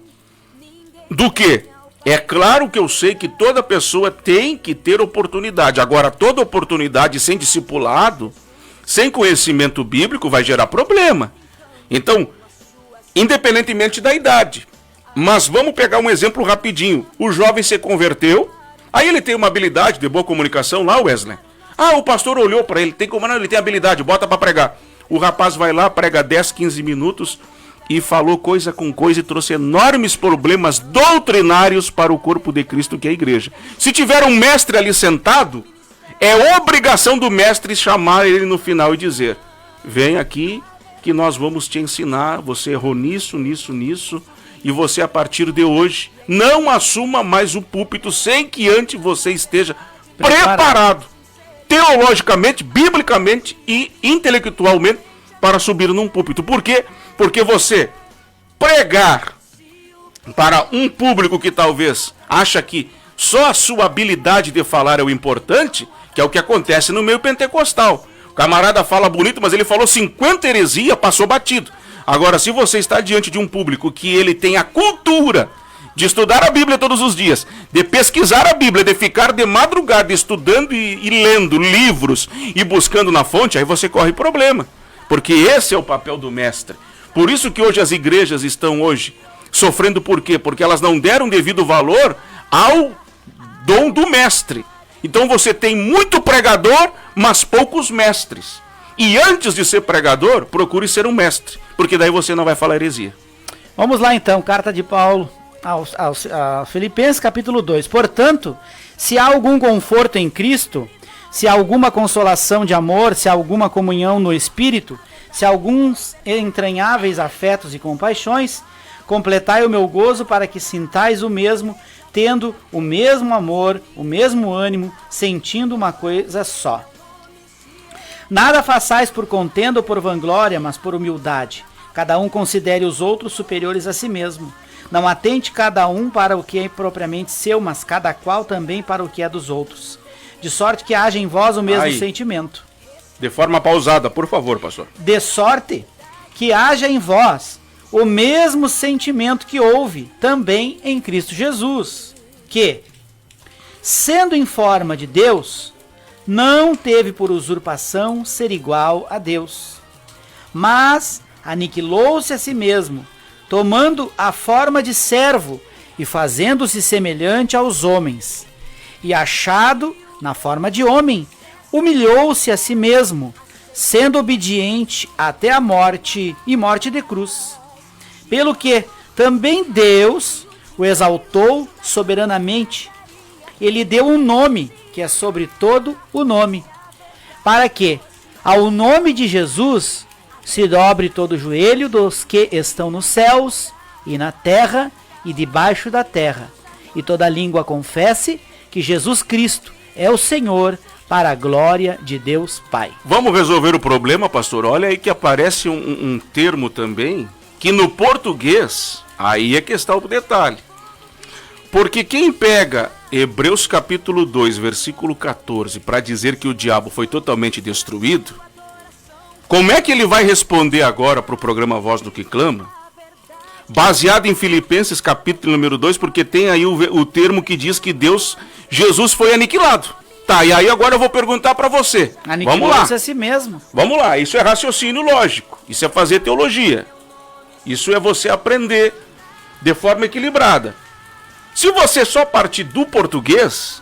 do quê? É claro que eu sei que toda pessoa tem que ter oportunidade. Agora, toda oportunidade sem discipulado, sem conhecimento bíblico, vai gerar problema. Então, independentemente da idade. Mas vamos pegar um exemplo rapidinho. O jovem se converteu, aí ele tem uma habilidade de boa comunicação lá, Wesley. Ah, o pastor olhou para ele, ele tem habilidade, bota para pregar. O rapaz vai lá, prega 10, 15 minutos e falou coisa com coisa e trouxe enormes problemas doutrinários para o corpo de Cristo, que é a igreja. Se tiver um mestre ali sentado, é obrigação do mestre chamar ele no final e dizer: vem aqui que nós vamos te ensinar, você errou nisso, nisso, nisso, e você a partir de hoje não assuma mais o púlpito sem que antes você esteja preparado teologicamente, biblicamente e intelectualmente para subir num púlpito. Por quê? Porque você pregar para um público que talvez acha que só a sua habilidade de falar é o importante, que é o que acontece no meio pentecostal. O camarada fala bonito, mas ele falou 50 heresias, passou batido. Agora, se você está diante de um público que ele tem a cultura de estudar a Bíblia todos os dias, de pesquisar a Bíblia, de ficar de madrugada estudando e lendo livros e buscando na fonte, aí você corre problema. Porque esse é o papel do mestre. Por isso que hoje as igrejas estão hoje sofrendo. Por quê? Porque elas não deram devido valor ao dom do mestre. Então você tem muito pregador, mas poucos mestres. E antes de ser pregador, procure ser um mestre, porque daí você não vai falar heresia. Vamos lá então, carta de Paulo aos Filipenses, capítulo 2. Portanto, se há algum conforto em Cristo, se há alguma consolação de amor, se há alguma comunhão no Espírito, se há alguns entranháveis afetos e compaixões, completai o meu gozo para que sintais o mesmo, tendo o mesmo amor, o mesmo ânimo, sentindo uma coisa só. Nada façais por contenda ou por vanglória, mas por humildade. Cada um considere os outros superiores a si mesmo. Não atente cada um para o que é propriamente seu, mas cada qual também para o que é dos outros. De sorte que haja em vós o mesmo sentimento. De forma pausada, por favor, pastor. De sorte que haja em vós o mesmo sentimento que houve também em Cristo Jesus, que, sendo em forma de Deus, não teve por usurpação ser igual a Deus, mas aniquilou-se a si mesmo, tomando a forma de servo e fazendo-se semelhante aos homens. E achado na forma de homem, humilhou-se a si mesmo, sendo obediente até a morte e morte de cruz. Pelo que também Deus o exaltou soberanamente. Ele deu um nome que é sobre todo o nome, para que ao nome de Jesus se dobre todo o joelho dos que estão nos céus e na terra e debaixo da terra, e toda língua confesse que Jesus Cristo é o Senhor, para a glória de Deus Pai. Vamos resolver o problema, pastor? Olha aí que aparece um termo também, que no português, aí é que está o detalhe. Porque quem pega Hebreus capítulo 2, versículo 14, para dizer que o diabo foi totalmente destruído, como é que ele vai responder agora para o programa Voz do que Clama? Baseado em Filipenses capítulo número 2, porque tem aí o termo que diz que Jesus foi aniquilado. Tá, e aí agora eu vou perguntar para você. Vamos lá. A si mesmo. Vamos lá, isso é raciocínio lógico, isso é fazer teologia. Isso é você aprender de forma equilibrada. Se você só partir do português,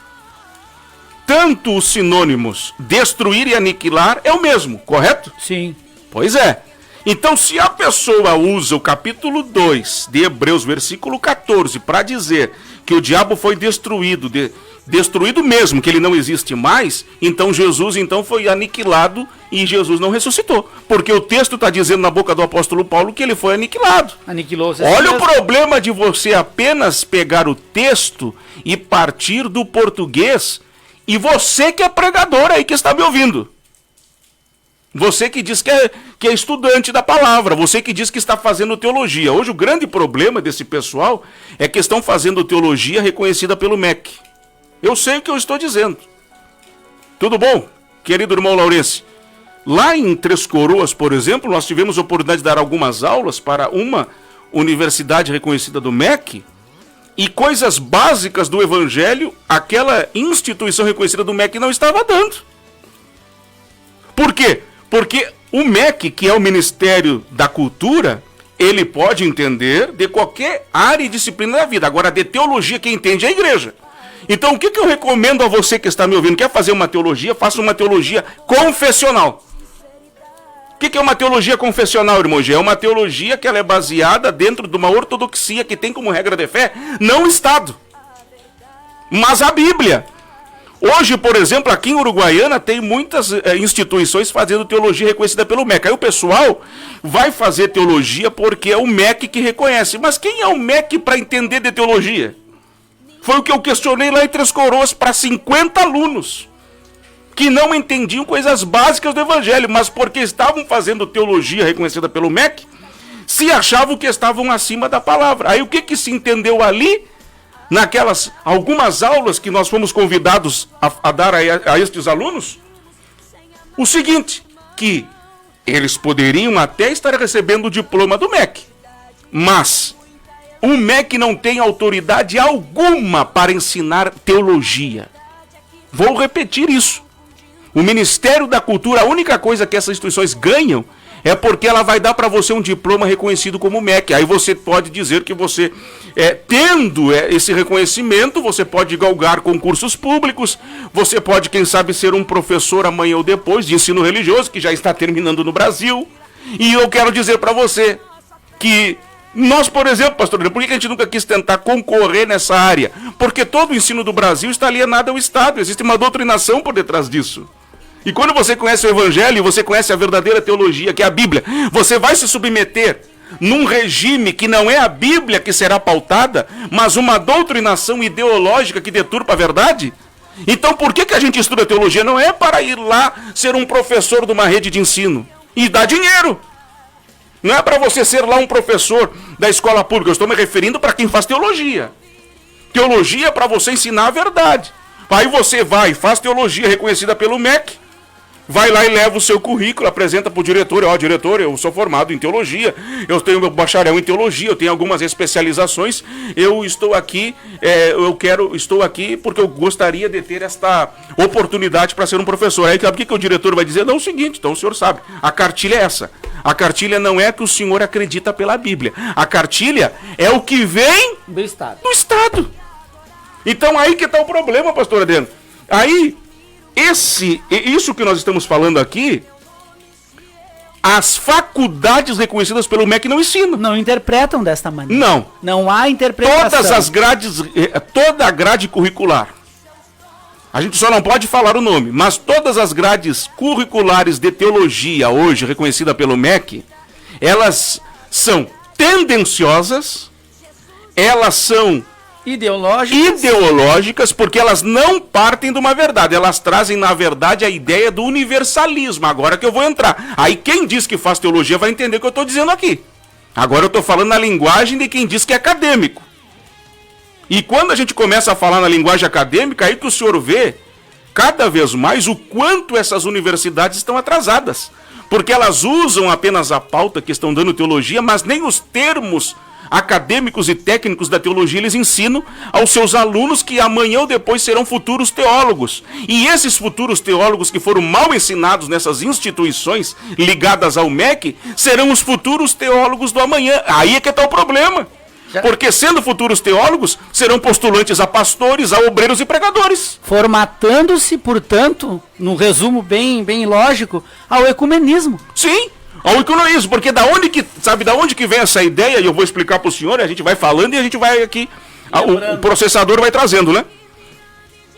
tanto os sinônimos destruir e aniquilar é o mesmo, correto? Sim. Pois é. Então, se a pessoa usa o capítulo 2 de Hebreus, versículo 14, para dizer que o diabo foi destruído, destruído mesmo, que ele não existe mais, então Jesus foi aniquilado e Jesus não ressuscitou. Porque o texto está dizendo na boca do apóstolo Paulo que ele foi aniquilado. Aniquilou-se. Olha o problema de você apenas pegar o texto e partir do português, e você que é pregador aí que está me ouvindo. Você que diz que é estudante da palavra, você que diz que está fazendo teologia. Hoje o grande problema desse pessoal é que estão fazendo teologia reconhecida pelo MEC. Eu sei o que eu estou dizendo. Tudo bom, querido irmão Laurence? Lá em Três Coroas, por exemplo, nós tivemos a oportunidade de dar algumas aulas para uma universidade reconhecida do MEC, e coisas básicas do evangelho, aquela instituição reconhecida do MEC não estava dando. Por quê? Porque o MEC, que é o Ministério da Cultura, ele pode entender de qualquer área e disciplina da vida. Agora, de teologia, quem entende é a igreja. Então, o que eu recomendo a você que está me ouvindo? Quer fazer uma teologia? Faça uma teologia confessional. O que é uma teologia confessional, irmão G? É uma teologia que ela é baseada dentro de uma ortodoxia que tem como regra de fé não o Estado, mas a Bíblia. Hoje, por exemplo, aqui em Uruguaiana tem muitas instituições fazendo teologia reconhecida pelo MEC. Aí o pessoal vai fazer teologia porque é o MEC que reconhece. Mas quem é o MEC para entender de teologia? Foi o que eu questionei lá em Três Coroas para 50 alunos que não entendiam coisas básicas do Evangelho, mas porque estavam fazendo teologia reconhecida pelo MEC, se achavam que estavam acima da palavra. Aí o que se entendeu ali? Naquelas algumas aulas que nós fomos convidados a dar a estes alunos, o seguinte, que eles poderiam até estar recebendo o diploma do MEC, mas o MEC não tem autoridade alguma para ensinar teologia. Vou repetir isso. O Ministério da Cultura, a única coisa que essas instituições ganham é porque ela vai dar para você um diploma reconhecido como MEC. Aí você pode dizer que você, tendo esse reconhecimento, você pode galgar concursos públicos, você pode, quem sabe, ser um professor amanhã ou depois de ensino religioso, que já está terminando no Brasil. E eu quero dizer para você que nós, por exemplo, pastor, por que a gente nunca quis tentar concorrer nessa área? Porque todo o ensino do Brasil está alienado ao Estado, existe uma doutrinação por detrás disso. E quando você conhece o Evangelho, você conhece a verdadeira teologia, que é a Bíblia, você vai se submeter num regime que não é a Bíblia que será pautada, mas uma doutrinação ideológica que deturpa a verdade? Então por que a gente estuda teologia? Não é para ir lá ser um professor de uma rede de ensino e dar dinheiro. Não é para você ser lá um professor da escola pública, eu estou me referindo para quem faz teologia. Teologia é para você ensinar a verdade. Aí você vai, faz teologia reconhecida pelo MEC, vai lá e leva o seu currículo, apresenta para o diretor, diretor, eu sou formado em teologia, eu tenho meu bacharel em teologia, eu tenho algumas especializações, eu estou aqui, estou aqui porque eu gostaria de ter esta oportunidade para ser um professor. Aí sabe o que o diretor vai dizer? Não, é o seguinte, então o senhor sabe, a cartilha é essa. A cartilha não é que o senhor acredita pela Bíblia, a cartilha é o que vem do Estado. Então aí que está o problema, pastor Adriano. Aí, isso que nós estamos falando aqui, as faculdades reconhecidas pelo MEC não ensinam. Não interpretam desta maneira. Não. Não há interpretação. Todas as grades, toda a grade curricular, a gente só não pode falar o nome, mas todas as grades curriculares de teologia hoje reconhecida pelo MEC, elas são tendenciosas, elas são ideológicas, porque elas não partem de uma verdade, elas trazem na verdade a ideia do universalismo. Agora que eu vou entrar, aí quem diz que faz teologia vai entender o que eu estou dizendo aqui. Agora eu estou falando na linguagem de quem diz que é acadêmico. E quando a gente começa a falar na linguagem acadêmica, aí que o senhor vê cada vez mais o quanto essas universidades estão atrasadas, porque elas usam apenas a pauta que estão dando teologia, mas nem os termos acadêmicos e técnicos da teologia eles ensinam aos seus alunos, que amanhã ou depois serão futuros teólogos. E esses futuros teólogos que foram mal ensinados nessas instituições ligadas ao MEC serão os futuros teólogos do amanhã. Aí é que está o problema. Porque sendo futuros teólogos, serão postulantes a pastores, a obreiros e pregadores. Formatando-se, portanto, num resumo bem lógico, ao ecumenismo. Sim, ao ecumenismo, porque da onde que vem essa ideia, e eu vou explicar para o senhor, a gente vai falando e a gente vai aqui, o processador vai trazendo, né?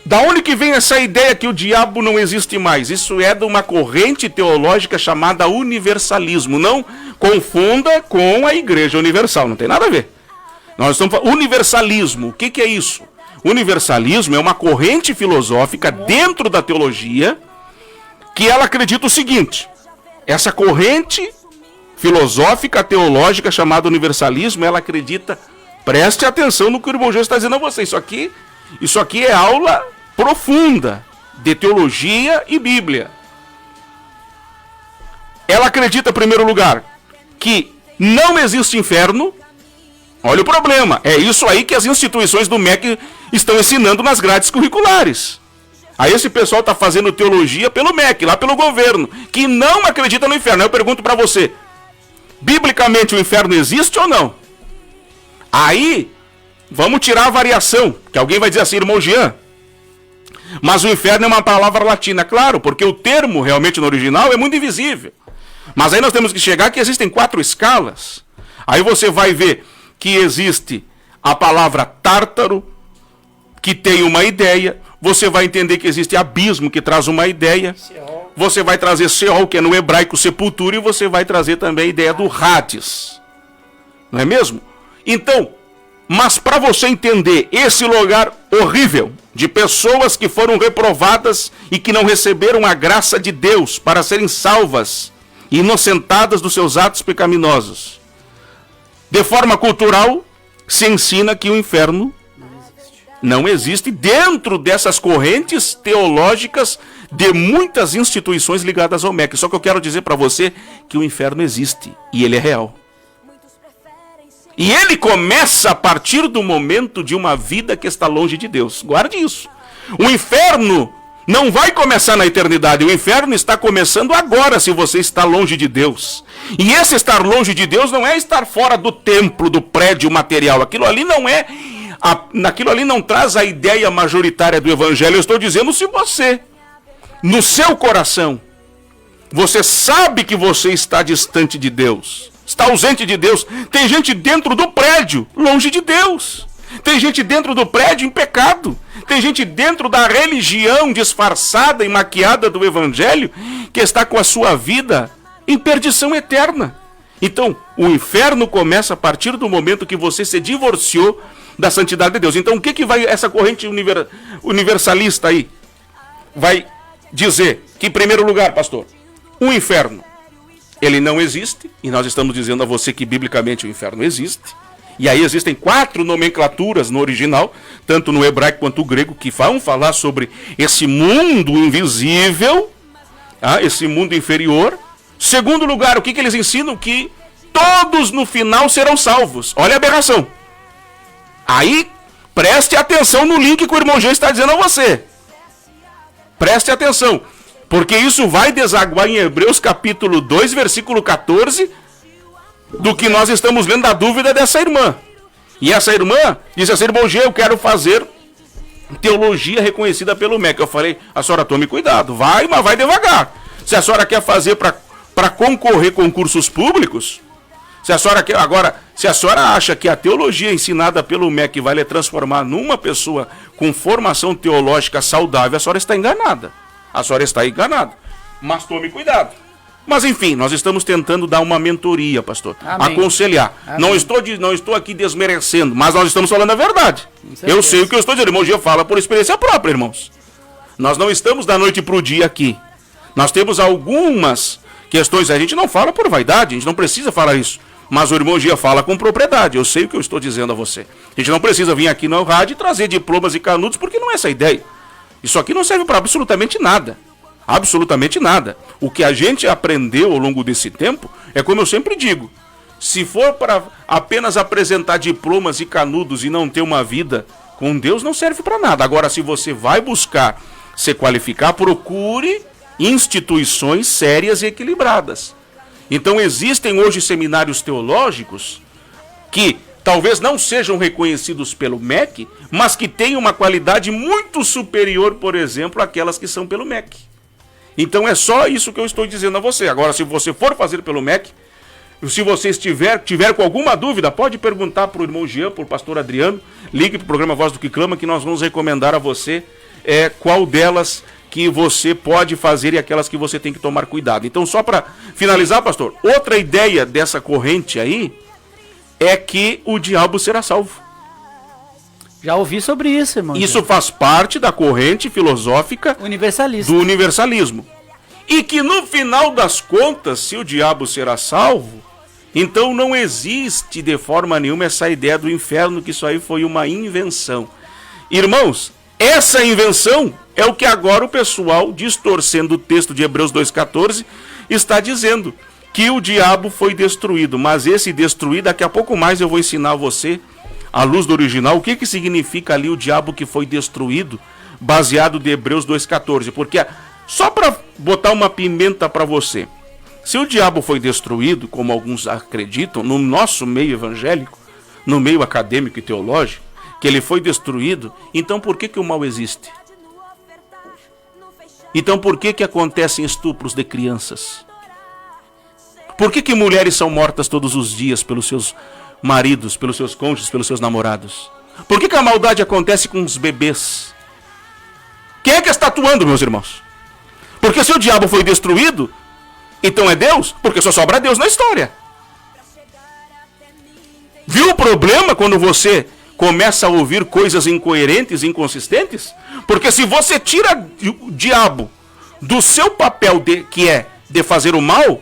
Da onde que vem essa ideia que o diabo não existe mais? Isso é de uma corrente teológica chamada universalismo. Não confunda com a Igreja Universal, não tem nada a ver. Nós estamos falando universalismo. O que é isso? Universalismo é uma corrente filosófica dentro da teologia que ela acredita o seguinte: essa corrente filosófica teológica chamada universalismo, ela acredita, preste atenção no que o irmão Jesus está dizendo a você, isso aqui é aula profunda de teologia e Bíblia. Ela acredita, em primeiro lugar, que não existe inferno. Olha o problema, é isso aí que as instituições do MEC estão ensinando nas grades curriculares. Aí esse pessoal está fazendo teologia pelo MEC, lá pelo governo, que não acredita no inferno. Eu pergunto para você, biblicamente o inferno existe ou não? Aí, vamos tirar a variação, que alguém vai dizer assim, irmão Jean, mas o inferno é uma palavra latina, claro, porque o termo realmente no original é muito invisível. Mas aí nós temos que chegar que existem 4 escalas. Aí você vai ver que existe a palavra tártaro, que tem uma ideia. Você vai entender que existe abismo, que traz uma ideia. Você vai trazer Sheol, que é no hebraico sepultura, e você vai trazer também a ideia do Hades. Não é mesmo? Então, mas para você entender esse lugar horrível de pessoas que foram reprovadas e que não receberam a graça de Deus para serem salvas e inocentadas dos seus atos pecaminosos, de forma cultural, se ensina que o inferno não existe dentro dessas correntes teológicas de muitas instituições ligadas ao MEC. Só que eu quero dizer para você que o inferno existe e ele é real. E ele começa a partir do momento de uma vida que está longe de Deus. Guarde isso. O inferno não vai começar na eternidade. O inferno está começando agora, se você está longe de Deus. E esse estar longe de Deus não é estar fora do templo, do prédio material. Aquilo ali não é... Naquilo ali não traz a ideia majoritária do evangelho. Eu estou dizendo, se você, no seu coração, você sabe que você está distante de Deus, está ausente de Deus. Tem gente dentro do prédio, longe de Deus. Tem gente dentro do prédio em pecado. Tem gente dentro da religião disfarçada e maquiada do evangelho que está com a sua vida em perdição eterna. Então, o inferno começa a partir do momento que você se divorciou da santidade de Deus. Então, o que vai essa corrente universalista aí? Vai dizer que, em primeiro lugar, pastor, o inferno, ele não existe, e nós estamos dizendo a você que, biblicamente, o inferno existe. E aí existem 4 nomenclaturas no original, tanto no hebraico quanto no grego, que vão falar sobre esse mundo invisível, esse mundo inferior. Segundo lugar, o que eles ensinam? Que todos no final serão salvos. Olha a aberração. Aí, preste atenção no link que o irmão Jean está dizendo a você. Preste atenção, porque isso vai desaguar em Hebreus capítulo 2, versículo 14, do que nós estamos lendo da dúvida dessa irmã. E essa irmã disse assim, irmão Jean, eu quero fazer teologia reconhecida pelo MEC. Eu falei, a senhora tome cuidado, vai, mas vai devagar. Se a senhora quer fazer para concorrer concursos públicos, se a senhora acha que a teologia ensinada pelo MEC vai lhe transformar numa pessoa com formação teológica saudável, a senhora está enganada. A senhora está enganada. Mas tome cuidado. Mas enfim, nós estamos tentando dar uma mentoria, pastor. Amém. Aconselhar. Amém. Não estou aqui desmerecendo, mas nós estamos falando a verdade. Eu sei o que eu estou dizendo. Irmão Gia fala por experiência própria, irmãos. Nós não estamos da noite para o dia aqui. Nós temos algumas questões. A gente não fala por vaidade, a gente não precisa falar isso. Mas o irmão Gia fala com propriedade. Eu sei o que eu estou dizendo a você. A gente não precisa vir aqui no rádio e trazer diplomas e canudos, porque não é essa a ideia. Isso aqui não serve para absolutamente nada. Absolutamente nada. O que a gente aprendeu ao longo desse tempo é como eu sempre digo. Se for para apenas apresentar diplomas e canudos e não ter uma vida com Deus, não serve para nada. Agora, se você vai buscar se qualificar, procure instituições sérias e equilibradas. Então existem hoje seminários teológicos que talvez não sejam reconhecidos pelo MEC, mas que têm uma qualidade muito superior, por exemplo, àquelas que são pelo MEC. Então é só isso que eu estou dizendo a você. Agora, se você for fazer pelo MEC, se você tiver com alguma dúvida, pode perguntar para o irmão Jean, para o pastor Adriano, ligue para o programa Voz do que Clama, que nós vamos recomendar a você qual delas que você pode fazer e aquelas que você tem que tomar cuidado. Então, só para finalizar, pastor, outra ideia dessa corrente aí é que o diabo será salvo. Já ouvi sobre isso, irmão. Isso faz parte da corrente filosófica do universalismo. E que no final das contas, se o diabo será salvo, então não existe de forma nenhuma essa ideia do inferno, que isso aí foi uma invenção. Irmãos, essa invenção é o que agora o pessoal, distorcendo o texto de Hebreus 2,14, está dizendo, que o diabo foi destruído. Mas esse destruído, daqui a pouco mais eu vou ensinar a você, à luz do original, o que significa ali o diabo que foi destruído, baseado de Hebreus 2,14. Porque, só para botar uma pimenta para você, se o diabo foi destruído, como alguns acreditam, no nosso meio evangélico, no meio acadêmico e teológico, que ele foi destruído, então por que o mal existe? Então por que acontecem estupros de crianças? Por que mulheres são mortas todos os dias pelos seus maridos, pelos seus cônjuges, pelos seus namorados? Por que a maldade acontece com os bebês? Quem é que está atuando, meus irmãos? Porque se o diabo foi destruído, então é Deus? Porque só sobra Deus na história. Viu o problema quando você começa a ouvir coisas incoerentes, inconsistentes? Porque se você tira o diabo do seu papel que é de fazer o mal,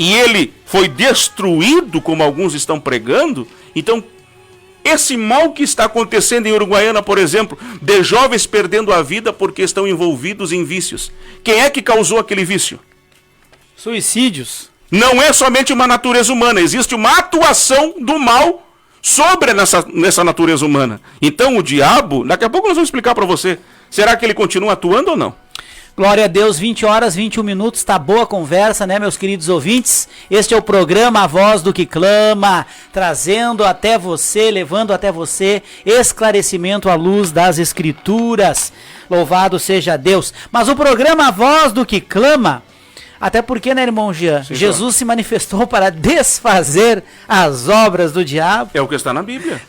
e ele foi destruído, como alguns estão pregando, então esse mal que está acontecendo em Uruguaiana, por exemplo, de jovens perdendo a vida porque estão envolvidos em vícios. Quem é que causou aquele vício? Suicídios. Não é somente uma natureza humana, existe uma atuação do mal sobre nessa natureza humana. Então o diabo, daqui a pouco nós vamos explicar para você, será que ele continua atuando ou não? Glória a Deus, 20 horas, 21 minutos, tá boa a conversa, né, meus queridos ouvintes? Este é o programa A Voz do que Clama, trazendo até você, levando até você esclarecimento à luz das Escrituras. Louvado seja Deus. Mas o programa A Voz do que Clama, até porque, né, irmão Jean, sim, Jesus se manifestou para desfazer as obras do diabo. É o que está na Bíblia.